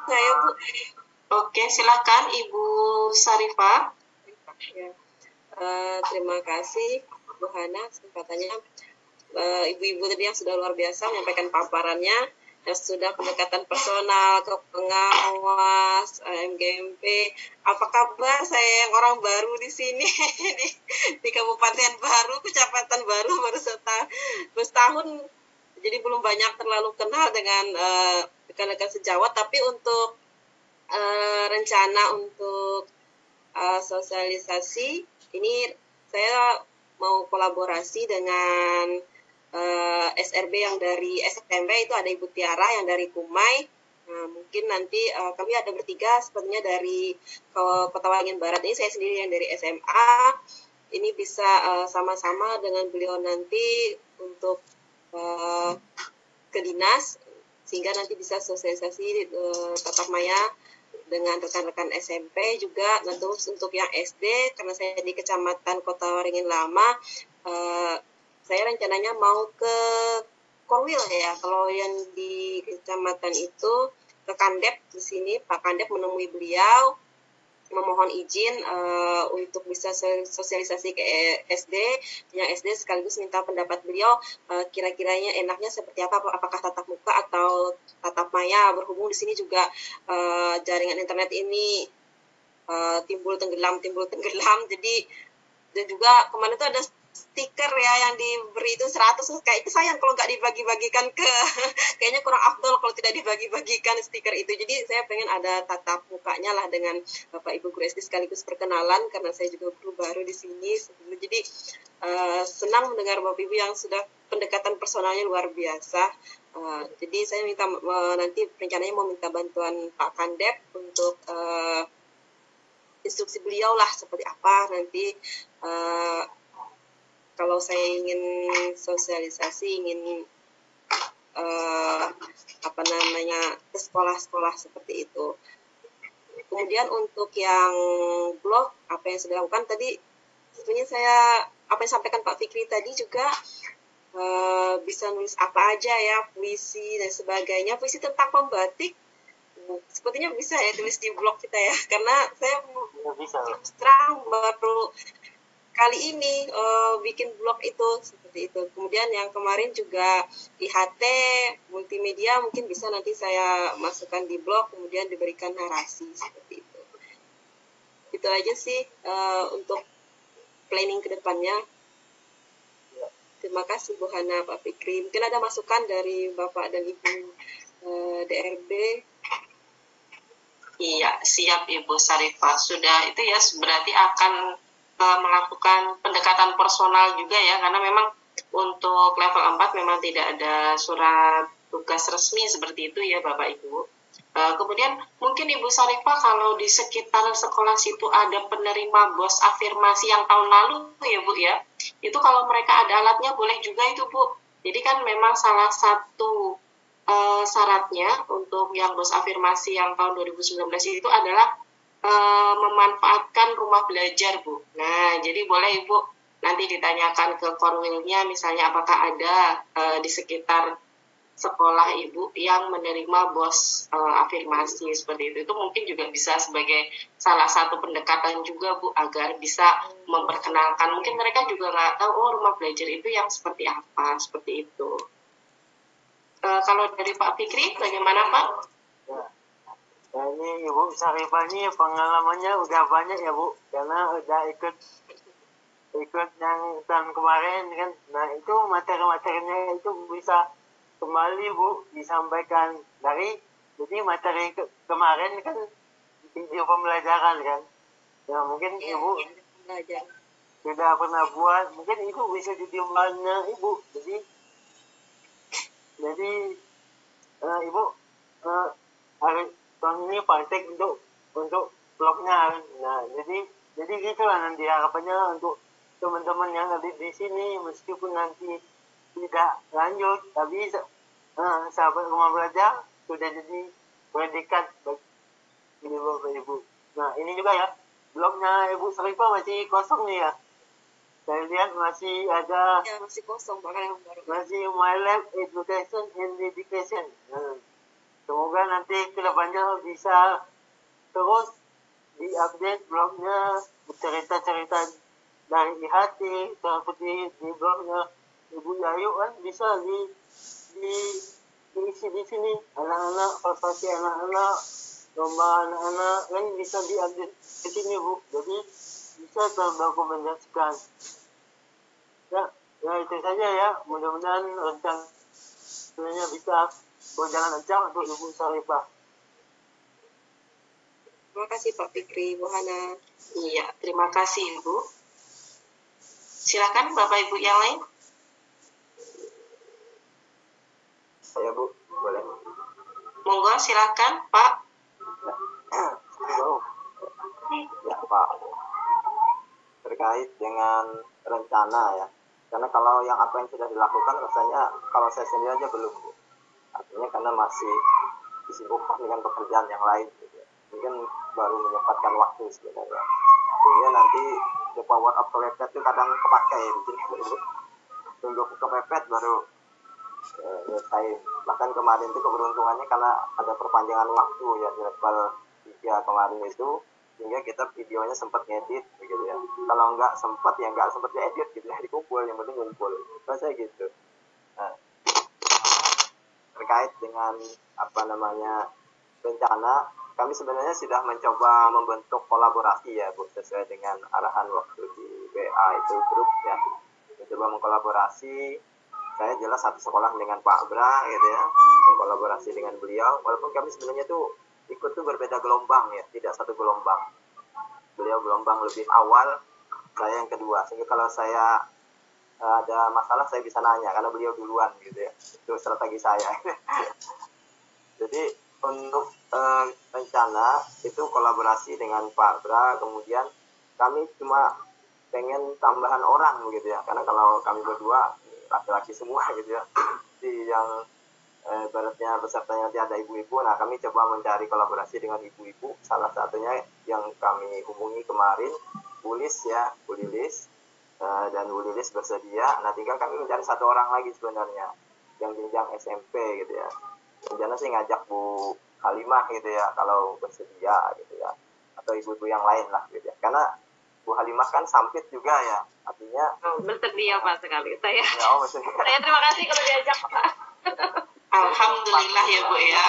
Saya Bu. Oke, silakan Ibu Sarifah. Ya. Terima kasih Bu Hana kesempatannya. Ibu-ibu tadi yang sudah luar biasa menyampaikan paparannya. sudah pendekatan personal ke pengawas, MGMP. Apa kabar saya yang orang baru di sini di kabupaten baru, kecamatan baru setahun, jadi belum banyak terlalu kenal dengan rekan-rekan sejawat. Tapi untuk rencana untuk sosialisasi ini saya mau kolaborasi dengan SRB yang dari SMB, itu ada Ibu Tiara yang dari Kumai. Mungkin nanti kami ada bertiga sepertinya dari Kota Waringin Barat, ini saya sendiri yang dari SMA. Ini bisa sama-sama dengan beliau nanti untuk ke dinas, sehingga nanti bisa sosialisasi tatap maya dengan rekan-rekan SMP juga. Dan terus untuk yang SD, karena saya di Kecamatan Kota Waringin Lama, saya rencananya mau ke Korwil ya. Kalau yang di kecamatan itu ke Kandep, di sini Pak Kandep menemui beliau, memohon izin untuk bisa sosialisasi ke SD, yang SD sekaligus minta pendapat beliau kira-kiranya enaknya seperti apa, apakah tatap muka atau tatap maya, berhubung di sini juga jaringan internet ini timbul tenggelam, jadi dan juga kemarin itu ada stiker ya yang diberi itu 100, kayak itu sayang kalau nggak dibagi-bagikan ke kayaknya kurang afdol kalau tidak dibagi-bagikan stiker itu. Jadi saya pengen ada tatap mukanya lah dengan Bapak Ibu guru SD sekaligus perkenalan, karena saya juga guru baru di sini. Jadi senang mendengar Bapak Ibu yang sudah pendekatan personalnya luar biasa. Jadi saya minta nanti rencananya mau minta bantuan Pak Kandep untuk instruksi beliau lah seperti apa nanti kalau saya ingin sosialisasi, ingin ke sekolah-sekolah seperti itu. Kemudian untuk yang blog, apa yang sudah dilakukan tadi, sebenarnya saya apa yang disampaikan Pak Fikri tadi juga bisa nulis apa aja ya, puisi dan sebagainya. Puisi tentang pembatik sepertinya bisa ya tulis di blog kita ya, karena saya terang baru kali ini bikin blog itu seperti itu. Kemudian yang kemarin juga IHT multimedia mungkin bisa nanti saya masukkan di blog, kemudian diberikan narasi seperti itu. Itu aja sih untuk planning ke depannya. Terima kasih Bu Hana, Pak Fikri. Mungkin ada masukan dari Bapak dan Ibu DRB. Iya, siap Ibu Sarifah. Sudah itu ya, berarti akan melakukan pendekatan personal juga ya, karena memang untuk level 4 memang tidak ada surat tugas resmi seperti itu ya Bapak Ibu. Kemudian mungkin Ibu Sarifah, kalau di sekitar sekolah situ ada penerima BOS afirmasi yang tahun lalu ya Bu ya, itu kalau mereka ada alatnya boleh juga itu Bu. Jadi kan memang salah satu syaratnya untuk yang BOS afirmasi yang tahun 2019 itu adalah memanfaatkan rumah belajar Bu. Nah, jadi boleh Ibu nanti ditanyakan ke Korwilnya misalnya apakah ada di sekitar sekolah Ibu yang menerima BOS afirmasi seperti itu. Itu mungkin juga bisa sebagai salah satu pendekatan juga Bu, agar bisa memperkenalkan. Mungkin mereka juga nggak tahu rumah belajar itu yang seperti apa, seperti itu. Kalau dari Pak Fikri bagaimana Pak? Nah, ini Ibu Sarifah ini pengalamannya udah banyak ya Bu, karena udah ikut yang tahun kemarin kan. Nah itu materi-materinya itu bisa kembali Bu disampaikan jadi materi kemarin kan video pembelajaran kan. Nah mungkin ya, Ibu sudah pernah buat, mungkin itu bisa ditimbangnya Ibu. Jadi Ibu harus tahun ini praktek untuk blognya. Nah, jadi gitulah nanti harapannya untuk teman-teman yang ada di sini, meskipun nanti tidak lanjut, tapi sahabat rumah belajar sudah jadi predikat bagi Bapak Ibu. Nah, ini juga ya, blognya Ibu Sarifah masih kosong nih ya. Saya lihat masih ada. Ya, masih kosong, bahkan yang baru. Masih My Lab Education and Dedication. Semoga nanti kedepannya bisa terus diupdate blognya, cerita-cerita dari IHT, seperti di blognya Ibu Yayu kan bisa diisi di di sini anak-anak, prestasi anak-anak, lomba anak-anak kan bisa diupdate di sini Bu. Jadi bisa terdokumentasikan. Ya itu saja ya. Mudah-mudahan rencananya bisa berjalan lancar untuk Ibu Sarifah. Terima kasih Pak Fikri, Bu Hana. Iya, terima kasih Ibu. Silakan Bapak Ibu yang lain. Saya Bu, boleh. Monggo silakan Pak. Ya Pak, terkait dengan rencana ya. Karena kalau yang apa yang sudah dilakukan rasanya kalau saya sendiri aja belum Bu. Artinya karena masih disibukkan dengan pekerjaan yang lain gitu. Mungkin baru menyempatkan waktu sebenarnya. Sehingga nanti the power of kepepet itu kadang kepakai gitu. Tunggu kepepet baru selesai. Bahkan kemarin itu keberuntungannya karena ada perpanjangan waktu ya di level 3 kemarin itu, sehingga kita videonya sempat ngedit gitu ya. Kalau nggak sempat ya nggak sempat diedit gitu ya, dikumpul, yang penting ngumpul. Saya gitu. Nah, terkait dengan apa namanya rencana, kami sebenarnya sudah mencoba membentuk kolaborasi ya Bu, sesuai dengan arahan waktu di WA itu grup ya. Mencoba mengkolaborasi. Saya jelas satu sekolah dengan Pak Bra gitu ya, mengkolaborasi dengan beliau. Walaupun kami sebenarnya tuh ikut tuh berbeda gelombang ya, tidak satu gelombang. Beliau gelombang lebih awal, saya yang kedua. Sehingga kalau saya ada masalah saya bisa nanya karena beliau duluan gitu ya. Itu strategi saya. Jadi untuk rencana itu kolaborasi dengan Pak Bra, kemudian kami cuma pengen tambahan orang gitu ya, karena kalau kami berdua laki-laki semua gitu ya, di yang baratnya pesertanya nanti ada ibu-ibu. Nah kami coba mencari kolaborasi dengan ibu-ibu, salah satunya yang kami hubungi kemarin Bu Lilis ya, Bu Lilis, dan Bu Lilis bersedia. Nah tinggal kami mencari satu orang lagi sebenarnya yang jenjang SMP gitu ya. Rencana sih ngajak Bu Halimah gitu ya kalau bersedia gitu ya, atau ibu-ibu yang lain lah gitu ya, karena Bu Halimah kan sampit juga ya, artinya bersedia Pak sekali saya. Ya, Saya terima kasih kalau diajak Pak. Alhamdulillah ya Bu ya.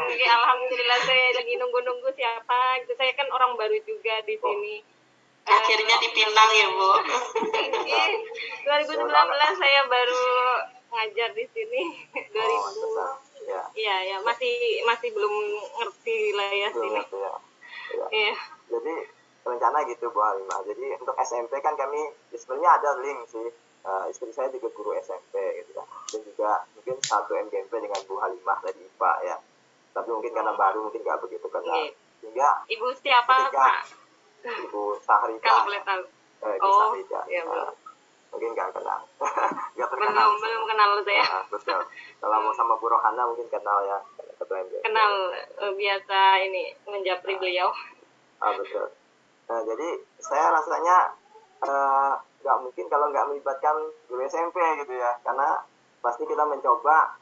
Oke, alhamdulillah, saya lagi nunggu-nunggu siapa gitu. Saya kan orang baru juga di sini. Akhirnya dipinang ya Bu. 2019 saya baru ngajar di sini. 2000. Iya, masih belum ngerti lah ya sini. Iya. Jadi rencana gitu Bu Halimah. Jadi untuk SMP kan kami sebenarnya ada link sih. Istri saya juga guru SMP gitu ya. Dan juga mungkin satu MGMP dengan Bu Halimah dari IPA ya. Tapi mungkin karena baru mungkin nggak begitu kenal. Sehingga Ibu siapa Pak? Ibu Sahrika. Kalau boleh tahu. Ibu Sahrika. Ya, mungkin nggak kenal. Nggak terkenal. Belum kenal saya. Betul. Kalau mau sama Bu Rohana mungkin kenal ya. Kenal, biasa ini menjapri beliau. Betul. Nah, jadi saya rasanya nggak mungkin kalau nggak melibatkan guru SMP gitu ya, karena pasti kita mencoba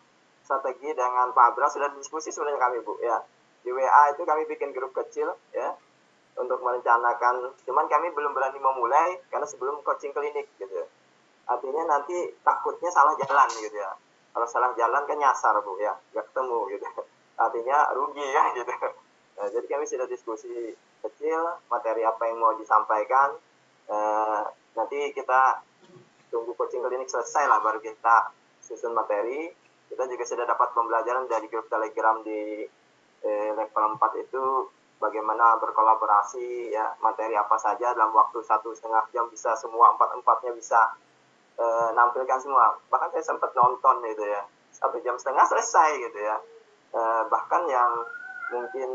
strategi dengan Pak Bra. Sudah diskusi sebenarnya kami Bu ya, di WA itu kami bikin grup kecil ya untuk merencanakan, cuman kami belum berani memulai karena sebelum coaching klinik gitu. Artinya nanti takutnya salah jalan gitu ya, kalau salah jalan kan nyasar Bu ya, nggak ketemu gitu, artinya rugi ya gitu. Nah, jadi kami sudah diskusi kecil materi apa yang mau disampaikan. Nanti kita tunggu coaching klinik selesai lah baru kita susun materi. Kita juga sudah dapat pembelajaran dari grup Telegram di level 4 itu bagaimana berkolaborasi ya, materi apa saja dalam waktu 1,5 jam bisa semua 4-4-nya bisa nampilkan semua. Bahkan saya sempat nonton gitu ya, 1,5 jam selesai gitu ya. Bahkan yang mungkin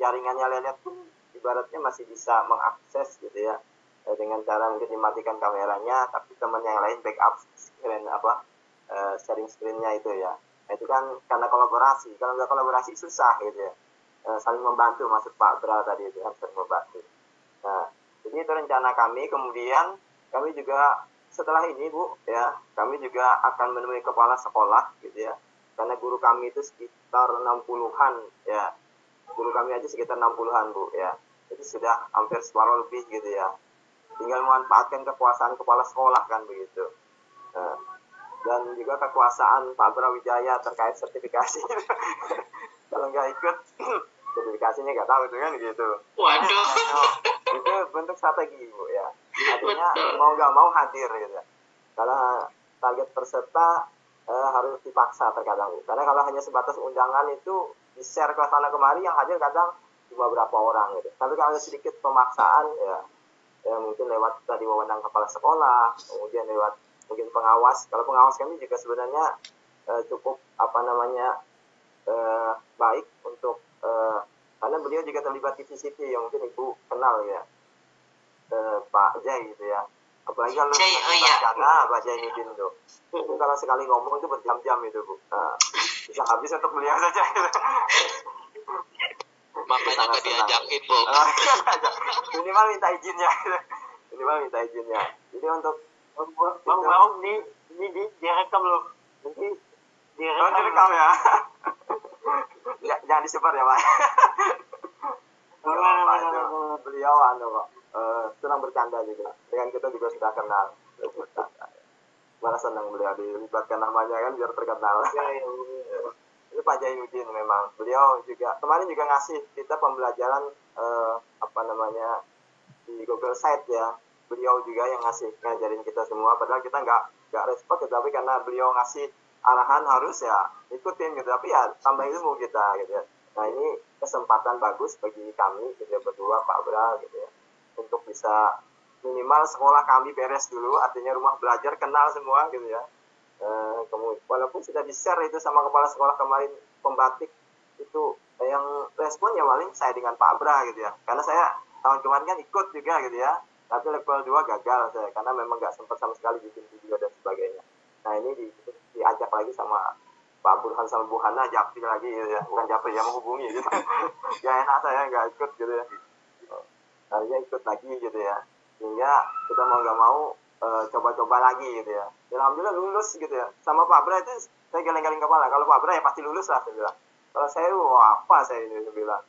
jaringannya lelet pun ibaratnya masih bisa mengakses gitu ya, dengan cara mungkin dimatikan kameranya, tapi teman yang lain backup screen sharing screen-nya itu ya. Nah, itu kan karena kolaborasi. Kalau nggak kolaborasi susah gitu ya. Saling membantu, maksud Pak Bra tadi itu kan saling membantu. Nah, jadi itu rencana kami. Kemudian kami juga setelah ini Bu ya, kami juga akan menemui kepala sekolah gitu ya. Karena guru kami itu sekitar 60-an ya. Guru kami aja sekitar 60-an Bu ya. Jadi sudah hampir separuh lebih gitu ya. Tinggal memanfaatkan kekuasaan kepala sekolah kan begitu. Nah, dan juga kekuasaan Pak Brawijaya terkait sertifikasi. Kalau nggak ikut sertifikasinya nggak tahu tuh kan gitu. Waduh. Itu bentuk strategi Bu ya. Artinya Betul. mau nggak mau hadir gitu. Karena target peserta harus dipaksa terkadang. Karena kalau hanya sebatas undangan itu di-share ke sana kemari, yang hadir kadang cuma berapa orang gitu. Tapi kalau ada sedikit pemaksaan ya mungkin lewat tadi wewenang kepala sekolah, kemudian lewat mungkin pengawas. Kalau pengawas kami juga sebenarnya cukup baik untuk karena beliau juga terlibat di VCT yang mungkin Ibu kenal ya, Pak Jai gitu ya. Apalagi kalau karena Pak Jainuddin tuh, itu kalau sekali ngomong itu berjam-jam itu Bu. Bisa habis untuk beliau saja. Makanya nggak diajakin Bu. Minimal minta izinnya. Jadi untuk Bang, ini direkam loh. Nanti direkam ya. Jangan disebar ya Pak. Beliau kok senang bercanda juga. Dengan kita juga sudah kenal. Malah senang beliau dilibatkan namanya kan biar terkenal. Itu Pak Jainuddin memang. Beliau juga kemarin juga ngasih kita pembelajaran di Google Site ya. Beliau juga yang ngajarin kita semua. Padahal kita nggak respon, tapi karena beliau ngasih arahan harus ya ikutin gitu. Tapi ya tambah ilmu kita gitu ya. Nah ini kesempatan bagus bagi kami gitu ya, berdua Pak Bra gitu ya, untuk bisa minimal sekolah kami beres dulu, artinya rumah belajar kenal semua gitu ya. Kemudian walaupun sudah di-share itu sama kepala sekolah kemarin pembatik itu, yang respon ya paling saya dengan Pak Bra gitu ya, karena saya tahun kemarin kan ikut juga gitu ya, tapi level 2 gagal saya karena memang nggak sempat sama sekali bikin video dan sebagainya. Nah ini diajak lagi sama Pak Burhan sama Bu Hana, japri lagi gitu ya, bukan japri ya, menghubungi gitu. Ya enak saya nggak ikut gitu ya, akhirnya ikut lagi gitu ya, sehingga kita mau nggak mau coba-coba lagi gitu ya. Alhamdulillah lulus gitu ya. Sama Pak Bra itu saya geleng-geleng kepala, kalau Pak Bra ya pasti lulus lah saya bilang. Kalau saya apa saya ini saya bilang,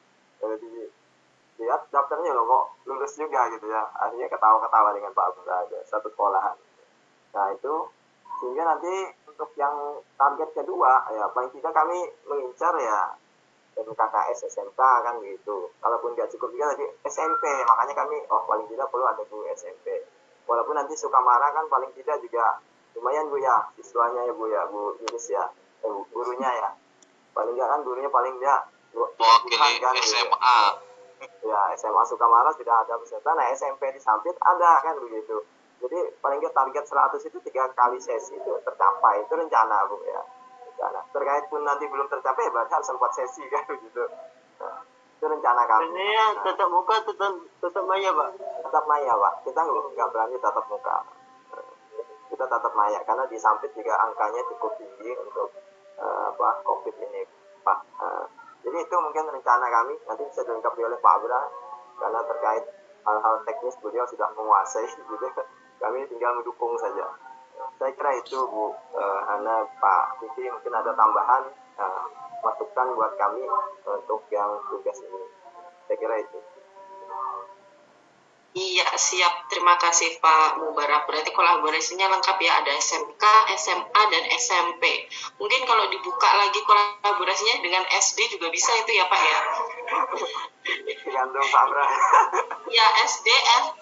lihat daftarnya loh kok lulus juga gitu ya. Akhirnya ketawa-ketawa dengan Pak Bra aja, satu sekolahan. Nah itu sehingga nanti untuk yang target kedua ya paling tidak kami mengincar ya MKKS SMK kan gitu. Kalaupun nggak cukup juga tadi SMP, makanya kami paling tidak perlu ada guru SMP. Walaupun nanti Sukamara kan paling tidak juga lumayan Bu ya, siswanya ya Bu Yunis ya, gurunya ya. Paling nggak kan gurunya paling nggak mewakili kan, SMA. Ya SMA Sukamara sudah ada peserta, nah SMP di Sampit ada kan begitu. Jadi paling nggak target 100 itu 3 kali sesi itu tercapai, itu rencana Bu ya. Rencana. Terkait pun nanti belum tercapai berarti harus 4 sesi kan begitu. Nah, itu rencana kami. Ini ya tetap muka tetap maya Pak. Tetap maya Pak. Kita nggak berani tatap muka. Kita tatap maya karena di Sampit juga angkanya cukup tinggi untuk COVID ini Pak. Jadi itu mungkin rencana kami, nanti bisa dilengkapi oleh Pak Bra karena terkait hal-hal teknis beliau sudah menguasai gitu. Kami tinggal mendukung saja. Saya kira itu Bu Hana, Pak Fikri, mungkin ada tambahan masukan buat kami untuk yang tugas ini. Saya kira itu. Iya, siap. Terima kasih Pak Mubarak. Berarti kolaborasinya lengkap ya, ada SMK, SMA, dan SMP. Mungkin kalau dibuka lagi kolaborasinya dengan SD juga bisa itu ya Pak ya? Tergantung Pak Bra. Ya, SD,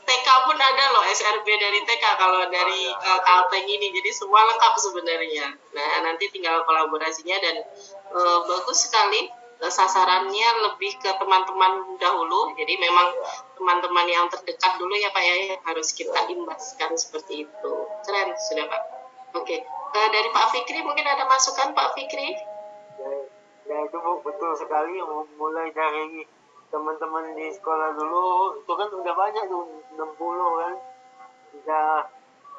TK pun ada loh, SRB dari TK kalau dari Kalteng ini. Jadi semua lengkap sebenarnya. Nah, nanti tinggal kolaborasinya dan bagus sekali. Sasarannya lebih ke teman-teman dahulu, jadi memang teman-teman yang terdekat dulu ya Pak ya, yang harus kita imbaskan seperti itu. Keren sudah Pak. Oke. Dari Pak Fikri mungkin ada masukan Pak Fikri? Ya itu Bu, betul sekali. Mulai dari teman-teman di sekolah dulu itu kan udah banyak tuh, 60 kan, udah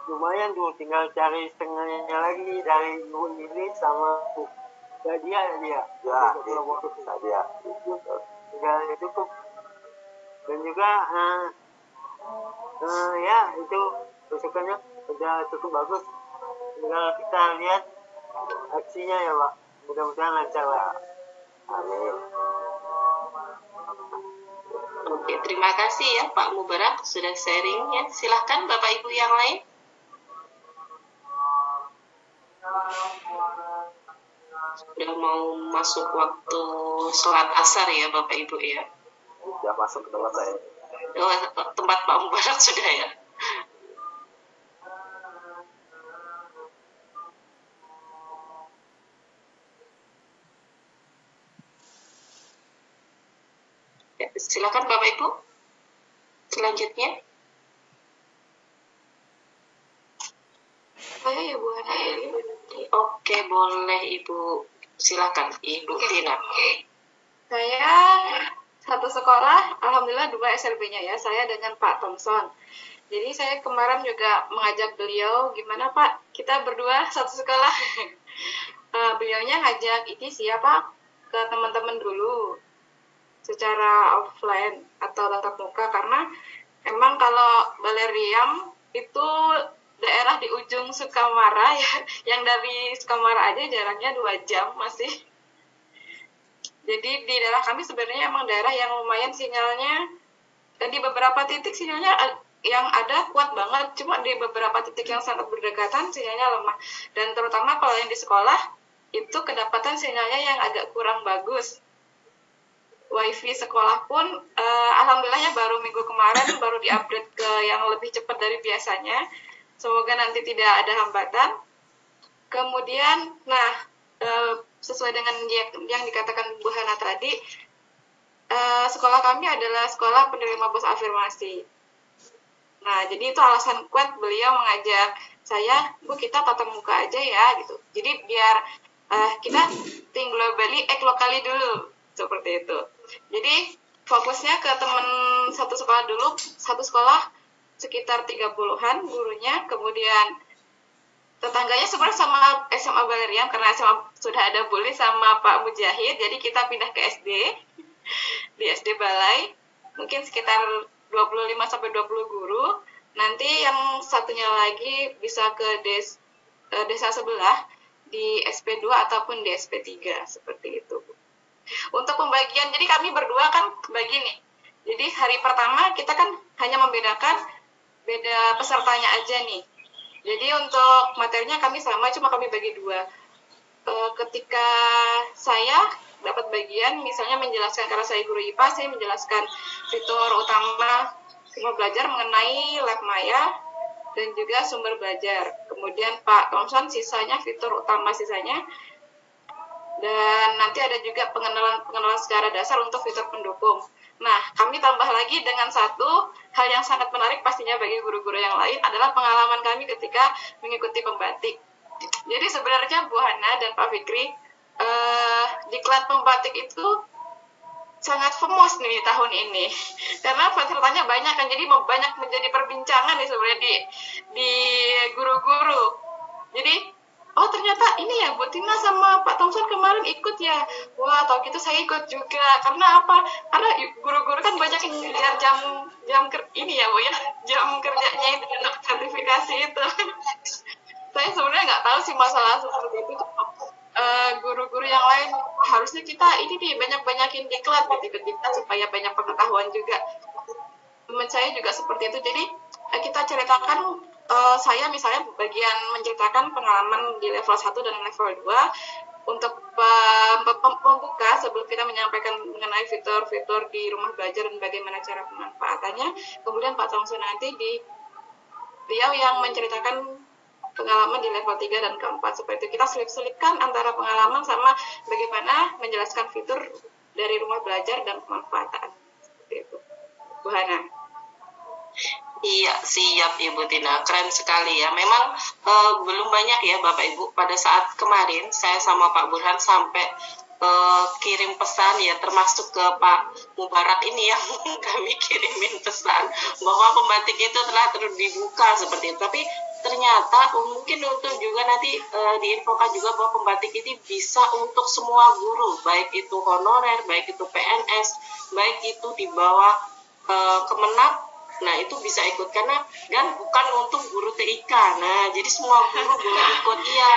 lumayan tuh, tinggal cari setengahnya lagi dari Bu ini sama Bu Nadia ya. Nadia. Udah cukup. Dan juga ya itu masukannya udah cukup bagus. Tinggal kita lihat aksinya ya Pak. Mudah-mudahan lancar lah. Amin. Oke, terima kasih ya Pak Mubarak sudah sharing ya. Silahkan Bapak Ibu yang lain. Sudah mau masuk waktu sholat asar ya Bapak Ibu ya. Ya, masuk ke tempat saya. Oh, tempat Pak Mubarak sudah ya. Ya, silakan Bapak Ibu. Selanjutnya. Saya ya Bu Hana. Oke, boleh Ibu. Silakan Ibu Tina. Saya satu sekolah, alhamdulillah 2 SLB-nya ya, saya dengan Pak Thompson. Jadi saya kemarin juga mengajak beliau, gimana Pak, kita berdua satu sekolah. Beliaunya ngajak ini siapa ke teman-teman dulu, secara offline atau tatap muka, karena emang kalau Baleriam itu daerah di ujung Sukamara ya, yang dari Sukamara aja jaraknya 2 jam masih. Jadi di daerah kami sebenarnya emang daerah yang lumayan sinyalnya, dan di beberapa titik sinyalnya yang ada kuat banget, cuma di beberapa titik yang sangat berdekatan sinyalnya lemah. Dan terutama kalau yang di sekolah itu kedapatan sinyalnya yang agak kurang bagus. Wifi sekolah pun alhamdulillahnya baru minggu kemarin baru diupdate ke yang lebih cepat dari biasanya. Semoga nanti tidak ada hambatan. Kemudian, sesuai dengan yang dikatakan Bu Hana tadi, sekolah kami adalah sekolah penerima bos afirmasi. Nah, jadi itu alasan kuat beliau mengajak saya, Bu, kita tatap muka aja ya, gitu. Jadi biar kita think globally, act locally dulu, seperti itu. Jadi fokusnya ke teman satu sekolah dulu, satu sekolah sekitar 30-an gurunya, kemudian tetangganya sebenarnya sama SMA Baleriam, karena SMA sudah ada bully sama Pak Mujahid, jadi kita pindah ke SD, di SD Balai, mungkin sekitar 25-20 guru, nanti yang satunya lagi bisa ke desa sebelah, di SP2 ataupun di SP3, seperti itu. Untuk pembagian, jadi kami berdua kan bagi nih, jadi hari pertama kita kan hanya membedakan beda pesertanya aja nih. Jadi untuk materinya kami sama, cuma kami bagi 2. Ketika saya dapat bagian, misalnya menjelaskan, karena saya guru IPA, saya menjelaskan fitur utama rumah belajar mengenai lab maya dan juga sumber belajar. Kemudian Pak Thompson sisanya fitur utama sisanya. Dan nanti ada juga pengenalan secara dasar untuk fitur pendukung. Nah, kami tambah lagi dengan satu hal yang sangat menarik pastinya bagi guru-guru yang lain adalah pengalaman kami ketika mengikuti pembatik. Jadi sebenarnya Bu Hana dan Pak Fikri, diklat pembatik itu sangat famous nih tahun ini. Karena pesertanya banyak kan, jadi banyak menjadi perbincangan nih sebenarnya di guru-guru. Jadi oh ternyata ini ya Bu Tina sama Pak Thompson kemarin ikut ya. Wah, tau gitu saya ikut juga. Karena apa? Karena guru-guru kan banyak yang ngejar jam ini ya Bu ya, jam kerjanya itu untuk sertifikasi itu. Saya sebenarnya nggak tahu sih masalah seperti itu. Guru-guru yang lain harusnya kita ini nih banyak-banyakin diklat supaya banyak pengetahuan juga. Teman saya juga seperti itu. Jadi kita ceritakan, saya misalnya bagian menceritakan pengalaman di level 1 dan level 2 untuk membuka sebelum kita menyampaikan mengenai fitur-fitur di rumah belajar dan bagaimana cara pemanfaatannya. Kemudian Pak Thompson nanti beliau yang menceritakan pengalaman di level 3 dan keempat. Seperti itu kita selip-selipkan antara pengalaman sama bagaimana menjelaskan fitur dari rumah belajar dan pemanfaatan. Seperti itu. Bu Hana. Iya, siap Ibu Tina. Keren sekali ya. Memang belum banyak ya Bapak Ibu. Pada saat kemarin saya sama Pak Burhan sampai kirim pesan ya, termasuk ke Pak Mubarak ini yang kami kirimin pesan bahwa pembatik itu telah dibuka seperti itu. Tapi ternyata mungkin untuk juga nanti diinfokan juga bahwa pembatik ini bisa untuk semua guru, baik itu honorer, baik itu PNS, baik itu di bawah Kemenak. Nah itu bisa ikut karena dan bukan untuk guru TIK. Nah jadi semua guru boleh ikut ya.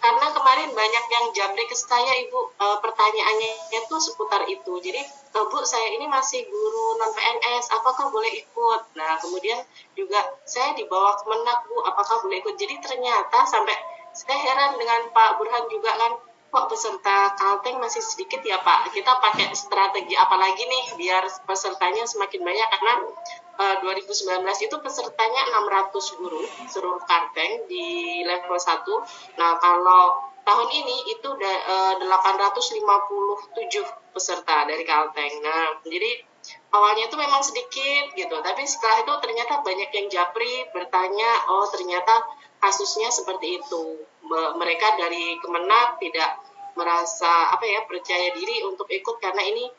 Karena kemarin banyak yang japri ke saya Ibu, pertanyaannya itu seputar itu. Jadi Bu saya ini masih guru non PNS, apakah boleh ikut? Nah kemudian juga saya di bawah Kemenak Bu, apakah boleh ikut? Jadi ternyata sampai saya heran dengan Pak Burhan juga kan, kok peserta Kalteng masih sedikit ya Pak, kita pakai strategi apa lagi nih biar pesertanya semakin banyak, karena 2019 itu pesertanya 600 guru seluruh Kalteng di level 1. Nah kalau tahun ini itu 857 peserta dari Kalteng. Nah jadi awalnya itu memang sedikit gitu, tapi setelah itu ternyata banyak yang japri bertanya, oh ternyata kasusnya seperti itu. Mereka dari Kemenak tidak merasa percaya diri untuk ikut karena ini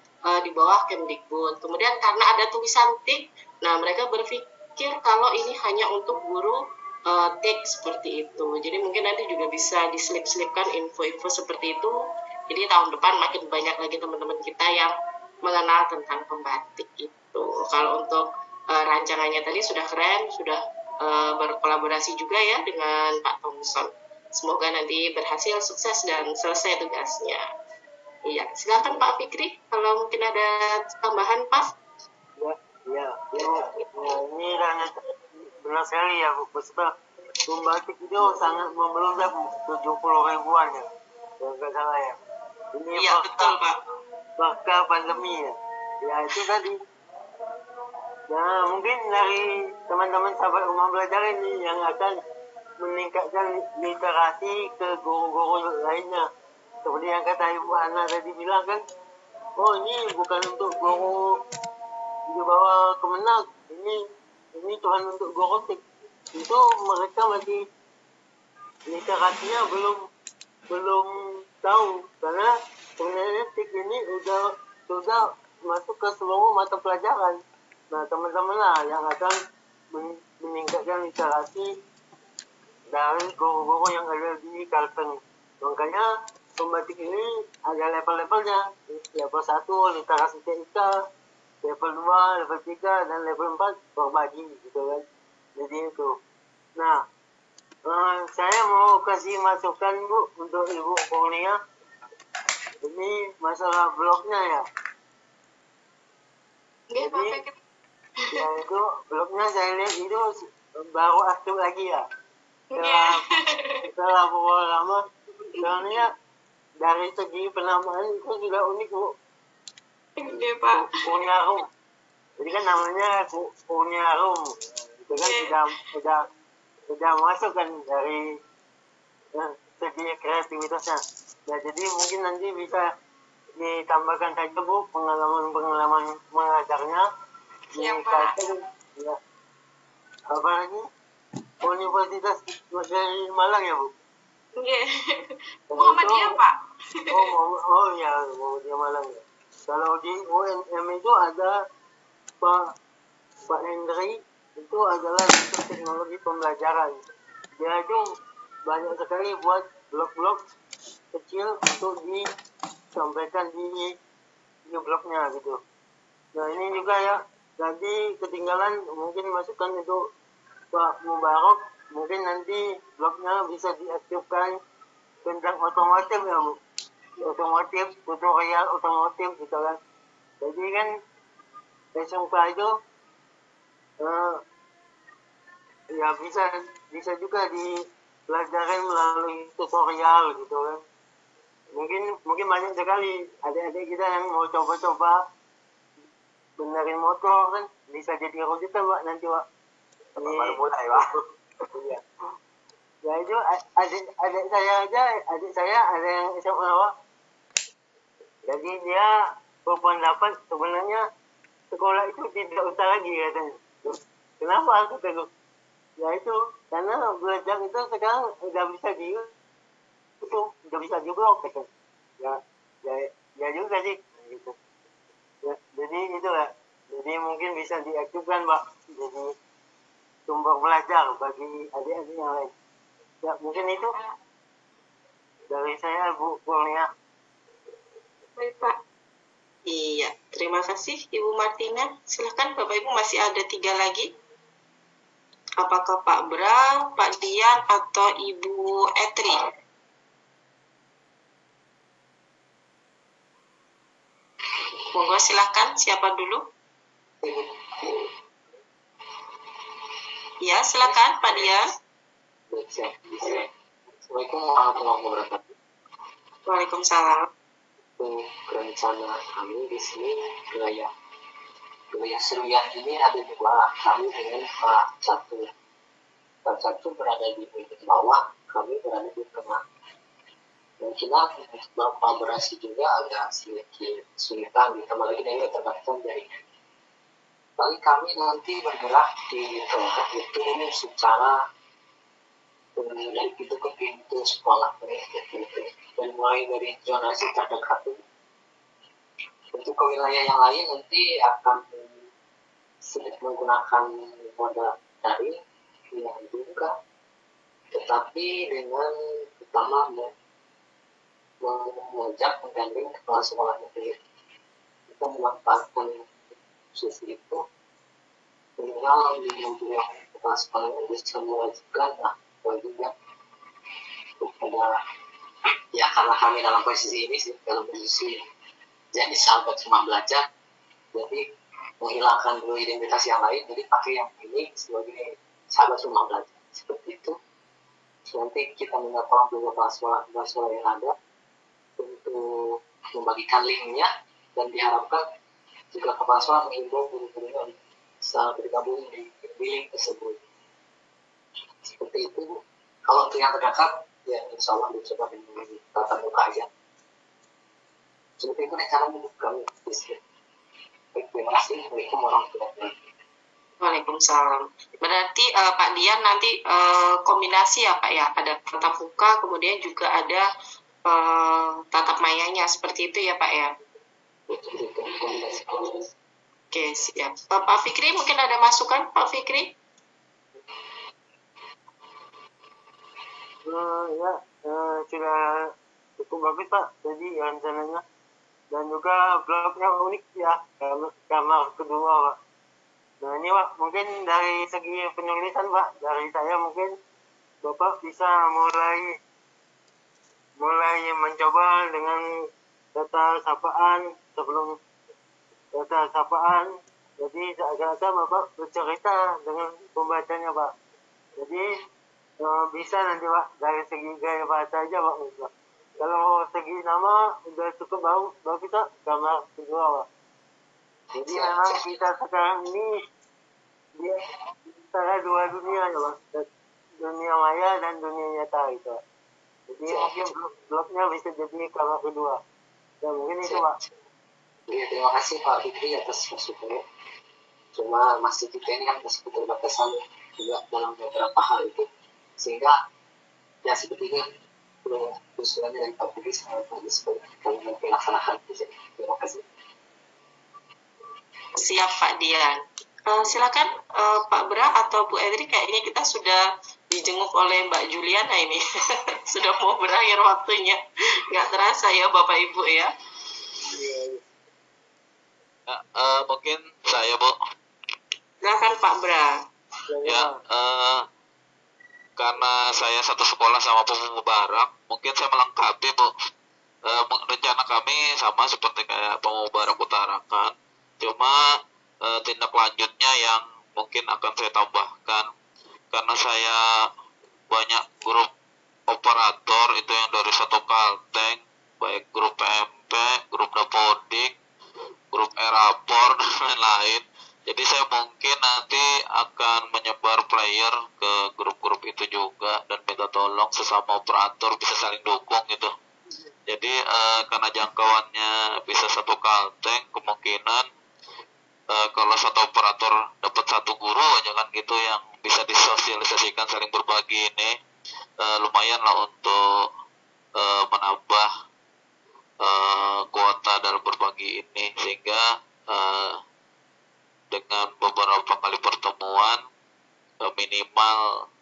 di bawah Kemdikbud. Kemudian karena ada tulisan TIK, nah mereka berpikir kalau ini hanya untuk guru TIK seperti itu. Jadi mungkin nanti juga bisa diselip-selipkan info-info seperti itu. Jadi tahun depan makin banyak lagi teman-teman kita yang mengenal tentang pembatik itu. Kalau untuk rancangannya tadi sudah keren, sudah berkolaborasi juga ya dengan Pak Thompson. Semoga nanti berhasil, sukses, dan selesai tugasnya. Iya, silakan Pak Fikri, kalau mungkin ada tambahan Pak. Ya, ini benar sekali ya Bu. Peserta pembatik itu sangat membludak, 70 ribuan ya, kalau nggak salah ya. Ini iya betul Pak. Pasca pandemi ya. Ya itu tadi. Nah, mungkin dari teman-teman sahabat rumah belajar ini yang akan meningkatkan literasi ke guru-guru lainnya. Seperti yang kata Ibu Ana tadi bilang kan, oh ini bukan untuk guru di bawah Kemenak, ini Tuhan untuk guru TIK. Itu mereka masih literasinya belum tahu, karena sebenarnya TIK ini sudah masuk ke seluruh mata pelajaran. Nah, teman-teman lah yang akan meningkatkan literasi dari guru-guru yang ada di Kalteng. Makanya pembatik ini ada level-levelnya. Level 1 literasi TIK, level 2, level 3, dan level 4 berbagi gitu kan. Jadi itu. Nah, saya mau kasih masukan Bu untuk Ibu Kurnia. Ini masalah blognya ya. Jadi, ya itu blognya saya lihat itu baru aktif lagi ya. Setelah beberapa lama, soalnya dari segi penamaan itu sudah unik Bu. Oke Pak. Kurniarum. Jadi kan namanya Kurniarum. Itu kan sudah masuk kan dari segi kreativitasnya. Nah jadi mungkin nanti bisa ditambahkan saja Bu pengalaman mengajarnya. Siap Pak. Ya. Apa lagi? Universitas dari Malang ya Bu? Oke. Muhammadiyah Pak. Oh ya, Muhammadiyah Malang ya. Kalau di UNM itu ada Pak Hendri, itu adalah teknologi pembelajaran. Dia itu banyak sekali buat blog-blog kecil untuk disampaikan di blognya gitu. Nah ini juga ya, tadi ketinggalan mungkin masukan itu Pak Mubarak, mungkin nanti blognya bisa diaktifkan tentang otomotif ya Bu. Otomotif, tutorial otomotif gitu kan. Jadi kan SMK itu ya bisa juga dipelajari melalui tutorial gitu kan. Mungkin banyak sekali adik-adik kita yang mau coba-coba benerin motor kan, bisa jadi rujukan Pak nanti Pak. Baru mulai Pak. Iya. Ya itu adik saya ada yang SMA Pak. Jadi dia berpendapat sebenarnya sekolah itu tidak usah lagi katanya. Kenapa aku tegur? Ya itu karena belajar itu sekarang udah bisa udah bisa diblok gitu. Ya juga sih gitu. Ya, jadi itu lah. Jadi mungkin bisa diaktifkan Pak. Jadi sumber belajar bagi adik-adik yang lain. Ya mungkin itu dari saya Bu Kurnia. Baik Pak. Iya, terima kasih Ibu Martina. Silahkan Bapak Ibu, masih ada 3 lagi. Apakah Pak Bra, Pak Dian, atau Ibu Etri? Monggo silahkan, siapa dulu? Ya, silahkan Pak Dian. Assalamualaikum warahmatullahi wabarakatuh. Waalaikumsalam. Untuk rencana kami di sini wilayah Seruyan ini ada dua, kami dengan Pak satu berada di bawah, kami berada di tengah. Mungkin untuk kolaborasi juga agak sedikit kesulitan, ditambah lagi dengan keterbatasan jaringan. Bagi kami nanti bergerak di tempat itu secara dari pintu ke pintu sekolah dan mulai dari zonasi terdekat. Untuk ke wilayah yang lain nanti akan sedikit menggunakan moda daring yang juga, tetapi dengan pertama mengajak menggandeng kepala sekolah negeri. Kita memanfaatkan sisi itu, tinggal di yang kepala sekolahnya bisa mewajibkan baginya kepada ya, karena kami dalam posisi ini sih, dalam posisi jadi sahabat cuma belajar, jadi menghilangkan dulu identitas yang lain, jadi pakai yang ini sebagai sahabat rumah belajar seperti itu. Nanti kita minta tolong dulu kepala sekolah yang ada untuk membagikan linknya, dan diharapkan jika kepala sekolah mengimbau guru-gurunya bisa bergabung di link tersebut. Seperti itu. Kalau untuk yang terdekat, ya insya Allah dicoba dengan tatap muka aja. Seperti itu rencana menurut kami. Baik, terima kasih. Assalamualaikum warahmatullahi wabarakatuh. Waalaikumsalam. Berarti Pak Dian nanti kombinasi ya Pak ya, ada tatap muka, kemudian juga ada tatap mayanya, seperti itu ya Pak ya. Oke, siap. Pak Fikri mungkin ada masukan, Pak Fikri? Sudah cukup bagus Pak, jadi rencananya, dan juga blognya unik ya, kamar kedua Pak. Nah ini Pak, mungkin dari segi penulisan Pak, dari saya mungkin Bapak bisa mulai mencoba dengan kata sapaan, sebelum kata sapaan, jadi seakan-akan Bapak bercerita dengan pembacanya Pak. Jadi bisa nanti Pak, dari segi gaya bahasa aja Pak. Kalau segi nama udah cukup bagus Pak, kamar kedua Pak. Jadi memang kita sekarang ini dia antara dua dunia ya Pak, dunia maya dan dunia nyata gitu Pak. Jadi mungkin blognya bisa jadi kamar kedua. Dan mungkin itu Pak. Ya, terima kasih Pak Fikri atas masukannya. Cuma masih kita ini kan masih keterbatasan juga dalam beberapa hal itu, sehingga ya sepertinya usulannya dari Pak Fikri sangat bagus kami nanti laksanakan. Terima kasih. Siap Pak Dian. Silakan Pak Bra atau Bu Edri, kayaknya kita sudah dijenguk oleh Mbak Juliana ini. Sudah mau berakhir waktunya. Nggak terasa ya Bapak Ibu ya. Mungkin saya Bu. Silakan Pak Bra. Ya, karena saya satu sekolah sama Pak Mubarak, mungkin saya melengkapi Bu. Rencana kami sama seperti kayak Pak Mubarak utarakan, cuma tindak lanjutnya yang mungkin akan saya tambahkan, karena saya banyak grup operator itu yang dari satu Kalteng, baik grup PMP, grup Dapodik, grup Erapor dan lain-lain. Jadi saya mungkin nanti akan menyebar player ke grup-grup itu juga dan minta tolong sesama operator bisa saling dukung gitu. Jadi karena jangkauannya bisa satu Kalteng, kemungkinan kalau satu operator dapat satu guru aja kan gitu yang bisa disosialisasikan saling berbagi ini, lumayan lah untuk menambah kuota dalam berbagi ini, sehingga dengan beberapa kali pertemuan minimal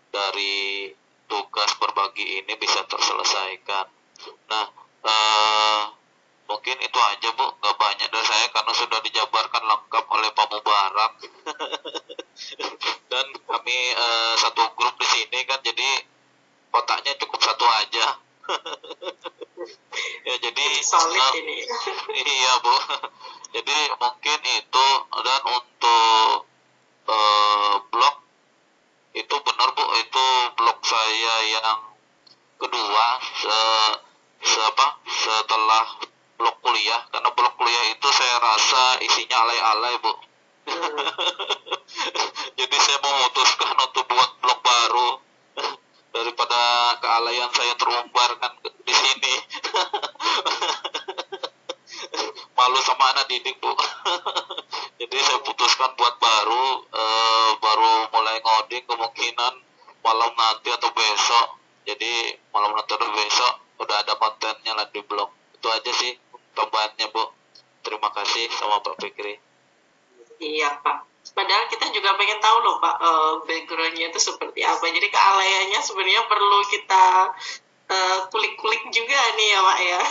dari tugas berbagi ini bisa terselesaikan. Nah, mungkin itu aja Bu, gak banyak dari saya karena sudah dijabarkan lengkap oleh Pak Mubarak. Dan kami satu grup di sini kan, jadi otaknya cukup satu aja. Ya jadi solid ini. Iya Bu. Jadi mungkin itu, dan untuk blog itu benar Bu, itu blog saya yang kedua setelah blok kuliah, karena blok kuliah itu saya rasa isinya alay-alay, Bu. Jadi saya memutuskan untuk buat blok baru daripada kealayan saya terumbar kan di sini. Malu sama anak didik, Bu. Jadi saya putuskan buat baru mulai ngoding kemungkinan malam nanti atau besok. Jadi malam nanti atau besok udah ada kontennya lah di blog. Itu aja sih tambahannya, Bu. Terima kasih sama Pak Fikri. Iya, Pak. Padahal kita juga pengen tahu loh, Pak, background-nya itu seperti apa. Jadi kealayannya sebenarnya perlu kita kulik-kulik juga nih ya, Pak ya.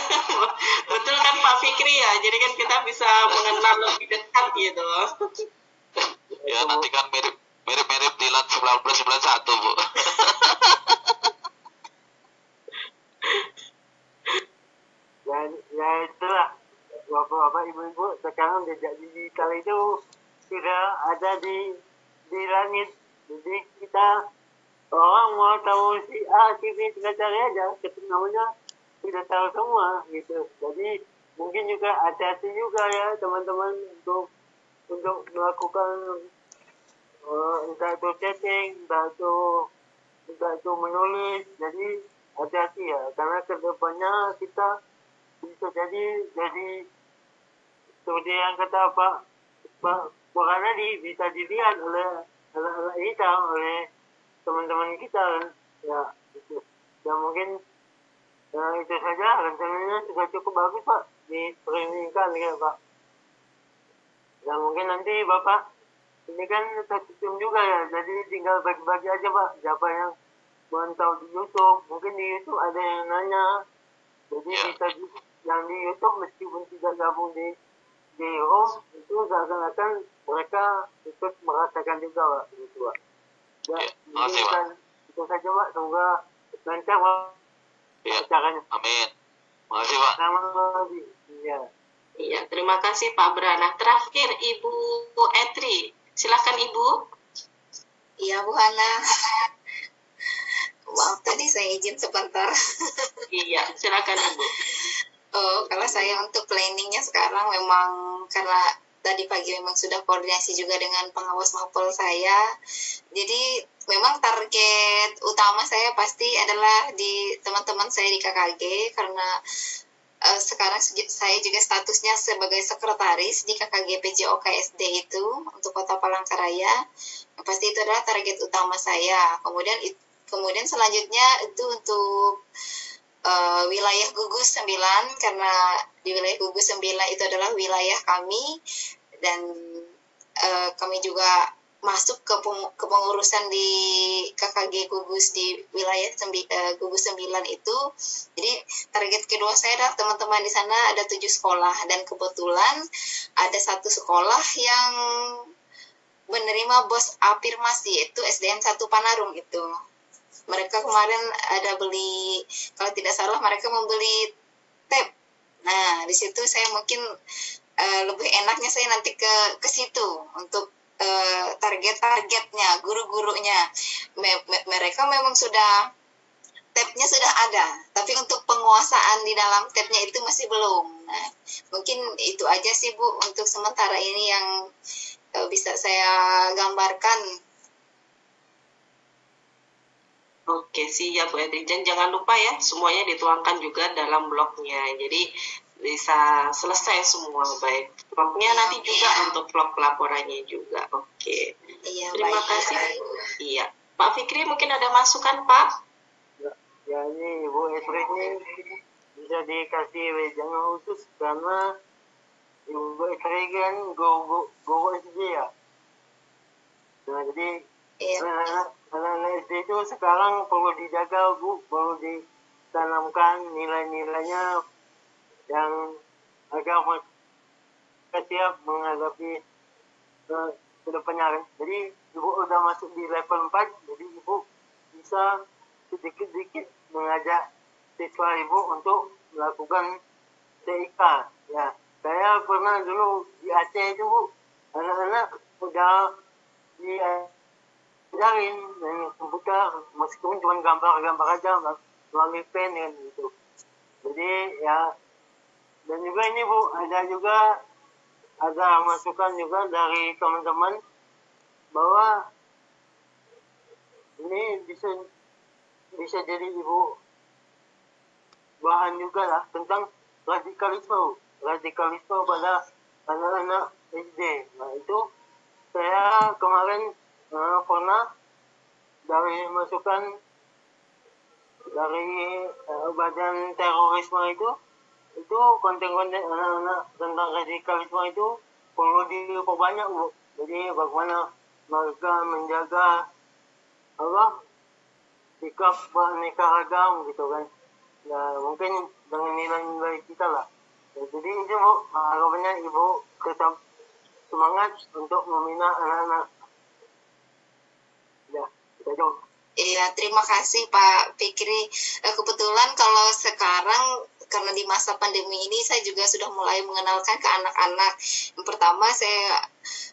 Betul kan Pak Fikri ya? Jadi kan kita bisa mengenal lebih dekat gitu. Ya, nanti kan mirip Dilan 1991, Bu. Ya itulah, bapak-bapak, ibu-ibu, sekarang jejak digital itu sudah ada di langit. Jadi kita orang mau tahu si A, si B, tinggal cari aja, ketik namanya sudah tahu semua gitu. Jadi mungkin juga hati-hati juga ya teman-teman untuk melakukan entah itu chatting, entah itu menulis. Jadi hati-hati ya, karena kedepannya kita bisa jadi seperti yang kata Pak tadi, bisa dilihat oleh kita, oleh teman-teman kita ya gitu. Dan mungkin itu saja, rencananya sudah cukup bagus Pak diperingkan ya Pak. Dan mungkin nanti Bapak ini kan satu tim juga ya, jadi tinggal bagi-bagi aja Pak, siapa yang mantau di YouTube. Mungkin di YouTube ada yang nanya, jadi kita yang di YouTube meskipun tidak gabung di home itu seakan-akan mereka ikut merasakan juga Pak, gitu Pak. Ya, makasih Pak. Itu saja Pak, semoga lancar Pak acaranya. Amin. Makasih Pak. Iya, terima kasih Pak Brana. Terakhir Ibu Etri, silakan Ibu. Iya Bu Hana. Maaf tadi saya izin sebentar. Iya, silakan Ibu. Kalau saya untuk planningnya sekarang memang karena tadi pagi memang sudah koordinasi juga dengan pengawas mapel saya. Jadi memang target utama saya pasti adalah di teman-teman saya di KKG, karena sekarang saya juga statusnya sebagai sekretaris di KKG PJOK SD itu untuk Kota Palangkaraya. Pasti itu adalah target utama saya. Kemudian selanjutnya itu untuk wilayah Gugus 9, karena di wilayah Gugus 9 itu adalah wilayah kami, dan kami juga masuk ke pengurusan di KKG Gugus di wilayah Gugus 9 itu. Jadi target kedua saya adalah teman-teman di sana ada 7 sekolah, dan kebetulan ada satu sekolah yang menerima bos afirmasi, yaitu SDN 1 Panarung itu. Mereka kemarin ada beli, kalau tidak salah mereka membeli tab. Nah, di situ saya mungkin lebih enaknya saya nanti ke situ untuk targetnya, guru-gurunya. Mereka memang sudah tabnya sudah ada, tapi untuk penguasaan di dalam tabnya itu masih belum. Nah, mungkin itu aja sih Bu untuk sementara ini yang bisa saya gambarkan. Oke, siap Bu Edri. Dan jangan lupa ya, semuanya dituangkan juga dalam blognya. Jadi bisa selesai semua, baik blognya nanti juga untuk vlog laporannya juga. Oke. Iya, terima baik, kasih. baik. Iya. Pak Fikri mungkin ada masukan Pak? Ya ini Ibu Edri ini bisa dikasih wejangan khusus karena Ibu Edri kan guru SD ya. Nah, jadi anak-anak SD itu sekarang perlu dijaga Bu, perlu ditanamkan nilai-nilainya yang agar mereka siap menghadapi kedepannya. Jadi Ibu udah masuk di level 4, jadi Ibu bisa sedikit-sedikit mengajak siswa Ibu untuk melakukan TIK. Ya, saya pernah dulu di Aceh itu Bu, anak-anak udah diajarin komputer, meskipun cuma gambar-gambar aja, melalui pen kan gitu. Jadi ya, dan juga ini Bu, ada masukan juga dari teman-teman bahwa ini bisa jadi Ibu bahan juga lah tentang radikalisme pada anak-anak SD. Nah itu saya kemarin pernah dari masukan dari badan terorisme itu konten-konten anak-anak tentang radikalisme itu perlu diperbanyak Bu. Jadi bagaimana mereka menjaga sikap beraneka ragam gitu kan. Ya mungkin dengan nilai-nilai kita lah. Ya, jadi itu Bu, harapannya Ibu tetap semangat untuk membina anak-anak. Ya, itu aja. Iya, terima kasih Pak Fikri. Kebetulan kalau sekarang karena di masa pandemi ini saya juga sudah mulai mengenalkan ke anak-anak. Yang pertama saya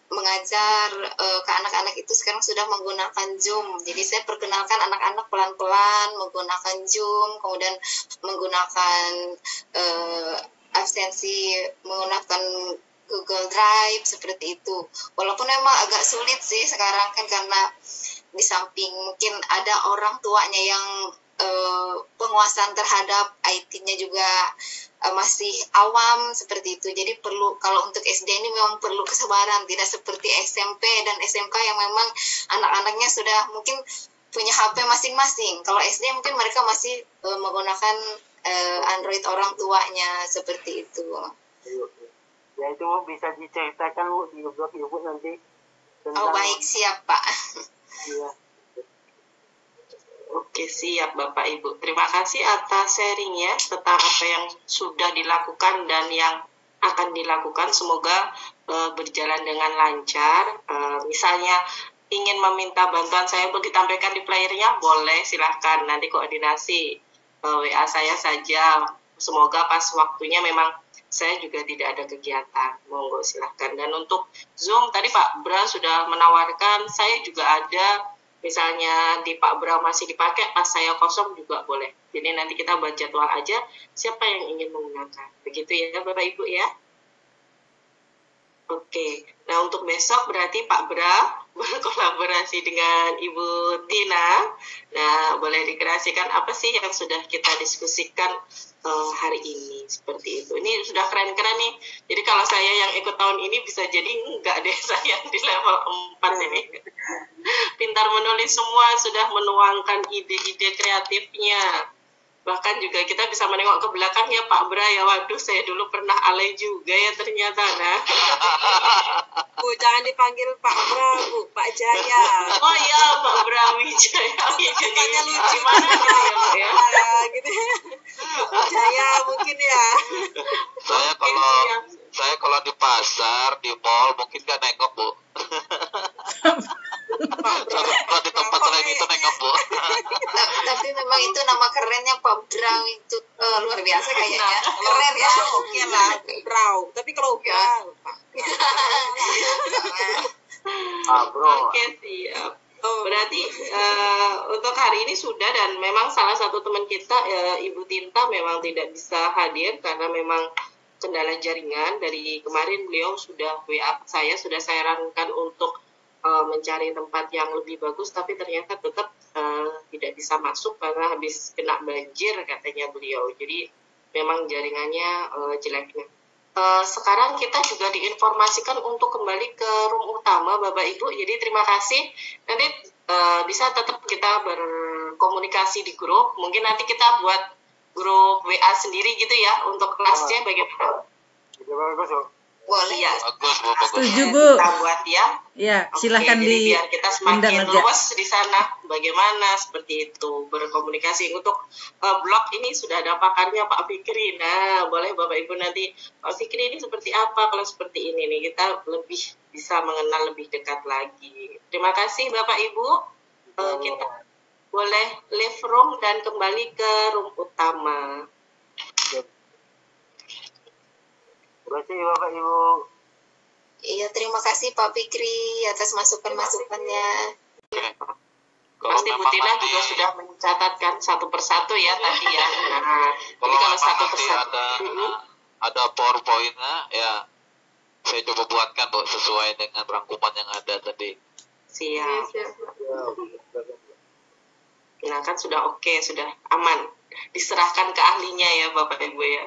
mengajar ke anak-anak itu sekarang sudah menggunakan Zoom. Jadi saya perkenalkan anak-anak pelan-pelan menggunakan Zoom, kemudian menggunakan absensi, menggunakan Google Drive seperti itu. Walaupun memang agak sulit sih sekarang kan karena di samping mungkin ada orang tuanya yang penguasaan terhadap IT-nya juga masih awam seperti itu. Jadi perlu, kalau untuk SD ini memang perlu kesabaran, tidak seperti SMP dan SMK yang memang anak-anaknya sudah mungkin punya HP masing-masing. Kalau SD mungkin mereka masih menggunakan Android orang tuanya seperti itu. Ya itu bisa diceritakan Bu di blog Ibu nanti tentang... Oh baik, siap Pak. Iya. Oke, siap Bapak Ibu. Terima kasih atas sharingnya tentang apa yang sudah dilakukan dan yang akan dilakukan. Semoga berjalan dengan lancar. Misalnya ingin meminta bantuan saya untuk ditampilkan di playernya, boleh, silahkan. Nanti koordinasi WA saya saja. Semoga pas waktunya memang saya juga tidak ada kegiatan. Monggo silahkan. Dan untuk Zoom, tadi Pak Bra sudah menawarkan, saya juga ada. Misalnya di Pak Bra masih dipakai, pas saya kosong juga boleh. Jadi nanti kita buat jadwal aja siapa yang ingin menggunakan. Begitu ya Bapak Ibu ya. Oke, nah untuk besok berarti Pak Bra berkolaborasi dengan Ibu Tina. Nah, boleh dikreasikan apa sih yang sudah kita diskusikan hari ini, seperti itu. Ini sudah keren-keren nih. Jadi kalau saya yang ikut tahun ini bisa jadi enggak deh saya di level 4 ini. Pintar menulis semua, sudah menuangkan ide-ide kreatifnya. Bahkan juga kita bisa menengok ke belakang ya Pak Bra ya, waduh saya dulu pernah alay juga ya ternyata. Nah Bu, jangan dipanggil Pak Bra, Bu, Pak Jaya. Oh iya, Pak Bra Wijaya. Katanya lucu gimana gitu ya Pak ya. Gitu. Jaya mungkin ya. Saya kalau di pasar, di mall mungkin gak nengok Bu. Kalau di tempat lain itu nengok Bu. Tapi memang itu nama kerennya Pak Brau itu luar biasa kayaknya. Keren ya. Oke lah, Brau. Tapi kalau Brau, Oke, siap. Berarti untuk hari ini sudah, dan memang salah satu teman kita Ibu Tinta memang tidak bisa hadir karena memang kendala jaringan. Dari kemarin beliau sudah WA saya, sudah saya sarankan untuk mencari tempat yang lebih bagus, tapi ternyata tetap tidak bisa masuk karena habis kena banjir katanya beliau. Jadi memang jaringannya jelek. Sekarang kita juga diinformasikan untuk kembali ke room utama Bapak Ibu. Jadi terima kasih. Nanti bisa tetap kita berkomunikasi di grup. Mungkin nanti kita buat grup WA sendiri gitu ya untuk kelasnya bagaimana? Boleh ya. Bagus Bu, bagus. Setuju Bu. Kita buat ya. Ya, silahkan jadi biar kita semakin aja. luas di sana. Bagaimana seperti itu berkomunikasi. Untuk blog ini sudah ada pakarnya Pak Fikri. Nah, boleh Bapak Ibu nanti Pak Fikri ini seperti apa kalau seperti ini nih, kita lebih bisa mengenal lebih dekat lagi. Terima kasih Bapak Ibu. Kita boleh leave room dan kembali ke room utama. Terima kasih Bapak Ibu. Iya, terima kasih Pak Fikri atas masukan-masukannya. Kalau Pasti Bu memang Tina nanti, juga sudah mencatatkan satu persatu ya tadi ya. Nah, kalau jadi kalau memang satu nanti persatu. ada PowerPoint-nya, ya saya coba buatkan Bu sesuai dengan rangkuman yang ada tadi. Siap. Siap. Nah kan sudah oke, sudah aman. Diserahkan ke ahlinya ya Bapak Ibu ya.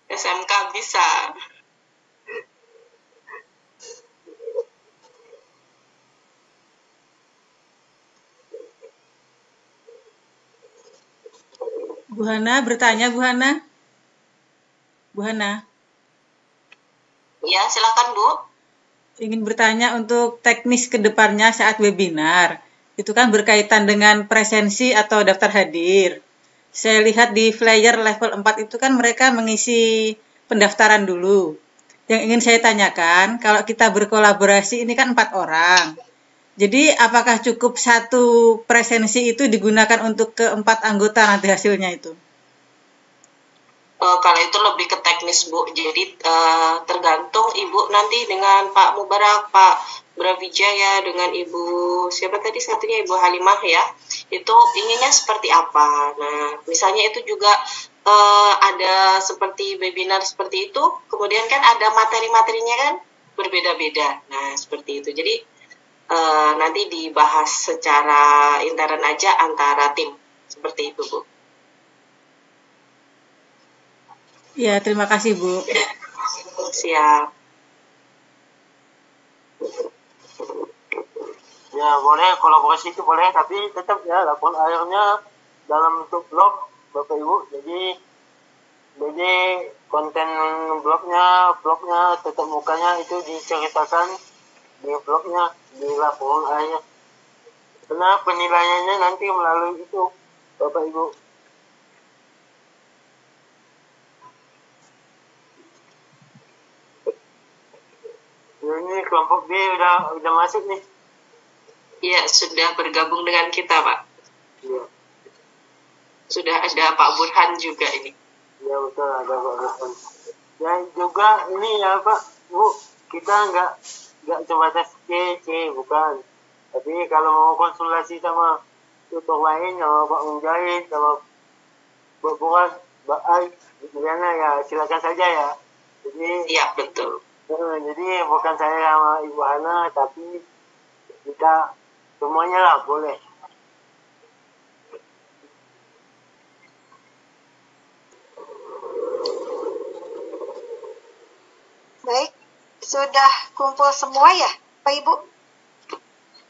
SMK bisa. Bu Hana bertanya, Bu Hana. Bu Hana, Ya silakan Bu. ingin bertanya untuk teknis ke depannya saat webinar. Itu kan berkaitan dengan presensi atau daftar hadir. Saya lihat di flyer level 4 itu kan mereka mengisi pendaftaran dulu. Yang ingin saya tanyakan, kalau kita berkolaborasi ini kan 4 orang. Jadi apakah cukup satu presensi itu digunakan untuk keempat anggota nanti hasilnya itu? Kalau itu lebih ke teknis Bu, jadi tergantung Ibu nanti dengan Pak Mubarak, Pak Brawijaya, dengan Ibu siapa tadi satunya Ibu Halimah ya, itu inginnya seperti apa. Nah misalnya itu juga ada seperti webinar seperti itu, kemudian kan ada materi-materinya kan berbeda-beda. Nah seperti itu, jadi nanti dibahas secara intern aja antara tim, seperti itu Bu. Ya, terima kasih Bu. Siap. Ya boleh, kolaborasi itu boleh, tapi tetap ya laporan akhirnya dalam bentuk blog Bapak Ibu. Jadi konten blognya tetap mukanya itu diceritakan di blognya, di laporan akhir. Karena penilaiannya nanti melalui itu Bapak Ibu. Ini kelompok B udah masuk nih. Iya, sudah bergabung dengan kita, Pak. Iya. Sudah ada Pak Burhan juga ini. Iya betul, ada Pak Burhan. Dan juga ini ya Pak, Bu, kita nggak coba tes C, bukan. Tapi kalau mau konsultasi sama tutor lain, sama Pak Munjahid, sama Pak Burhan, Mbak Ai, gimana ya silakan saja ya. Jadi iya betul. Jadi bukan saya sama Ibu Hana, tapi kita semuanya lah boleh. Baik, sudah kumpul semua ya, Pak Ibu?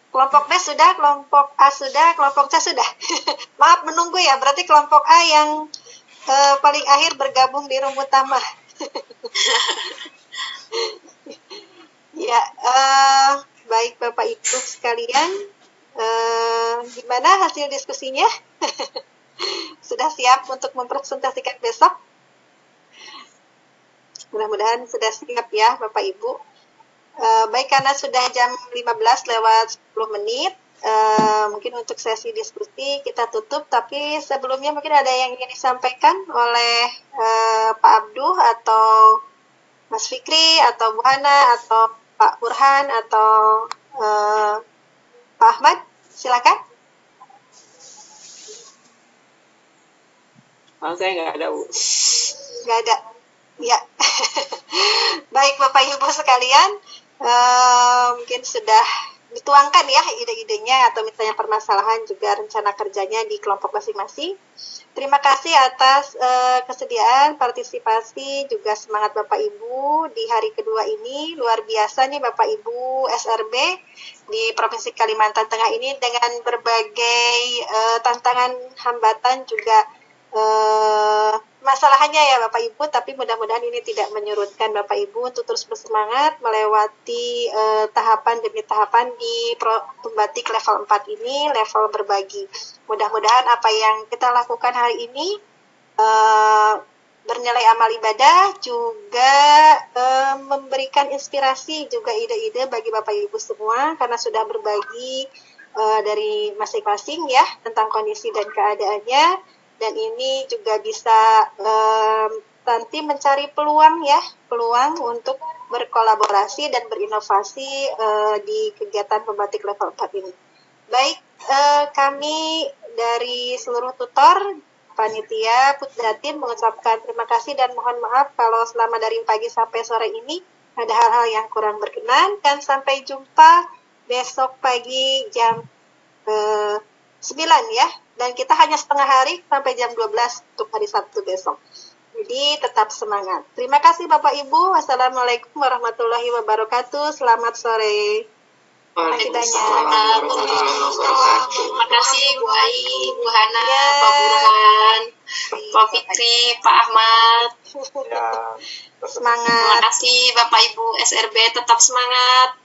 Kelompok B sudah, kelompok A sudah, kelompok C sudah. Maaf menunggu ya, berarti kelompok A yang paling akhir bergabung di room utama. Ya, baik Bapak Ibu sekalian, gimana hasil diskusinya? Sudah siap untuk mempresentasikan besok? Mudah-mudahan sudah siap ya Bapak Ibu. Baik, karena sudah jam 15:10, mungkin untuk sesi diskusi kita tutup, tapi sebelumnya mungkin ada yang ingin disampaikan oleh Pak Abduh atau Mas Fikri atau Bu Hana atau Pak Burhan atau Pak Ahmad, silakan. Saya nggak ada, Bu. Nggak ada. Ya. Baik Bapak Ibu sekalian, mungkin sudah dituangkan ya ide-idenya atau misalnya permasalahan juga rencana kerjanya di kelompok masing-masing. Terima kasih atas kesediaan, partisipasi, juga semangat Bapak Ibu di hari kedua ini. Luar biasa nih Bapak Ibu SRB di Provinsi Kalimantan Tengah ini dengan berbagai tantangan, hambatan, juga masalahannya ya Bapak Ibu, tapi mudah-mudahan ini tidak menyurutkan Bapak Ibu untuk terus bersemangat melewati tahapan demi tahapan di pembatik level 4 ini, level berbagi. Mudah-mudahan apa yang kita lakukan hari ini bernilai amal ibadah, juga memberikan inspirasi, juga ide-ide bagi Bapak Ibu semua, karena sudah berbagi dari masing-masing ya tentang kondisi dan keadaannya. Dan ini juga bisa nanti mencari peluang ya, peluang untuk berkolaborasi dan berinovasi di kegiatan pembatik level 4 ini. Baik, kami dari seluruh tutor, panitia, Putdatin mengucapkan terima kasih dan mohon maaf kalau selama dari pagi sampai sore ini ada hal-hal yang kurang berkenan, dan sampai jumpa besok pagi jam 9 ya, dan kita hanya setengah hari sampai jam 12 untuk hari Sabtu besok. Jadi tetap semangat. Terima kasih Bapak Ibu. Wassalamualaikum warahmatullahi wabarakatuh. Selamat sore. Waalaikumsalam. Terima kasih Bu Ai, Bu Hana, Pak Burhan, Pak Fikri, Pak Ahmad. Ya, Semangat. Terima kasih Bapak Ibu SRB, tetap semangat.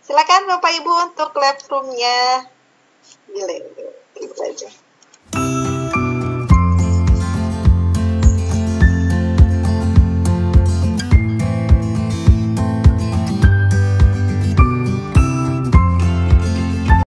Silakan Bapak Ibu untuk lab room-nya. Gile, itu aja.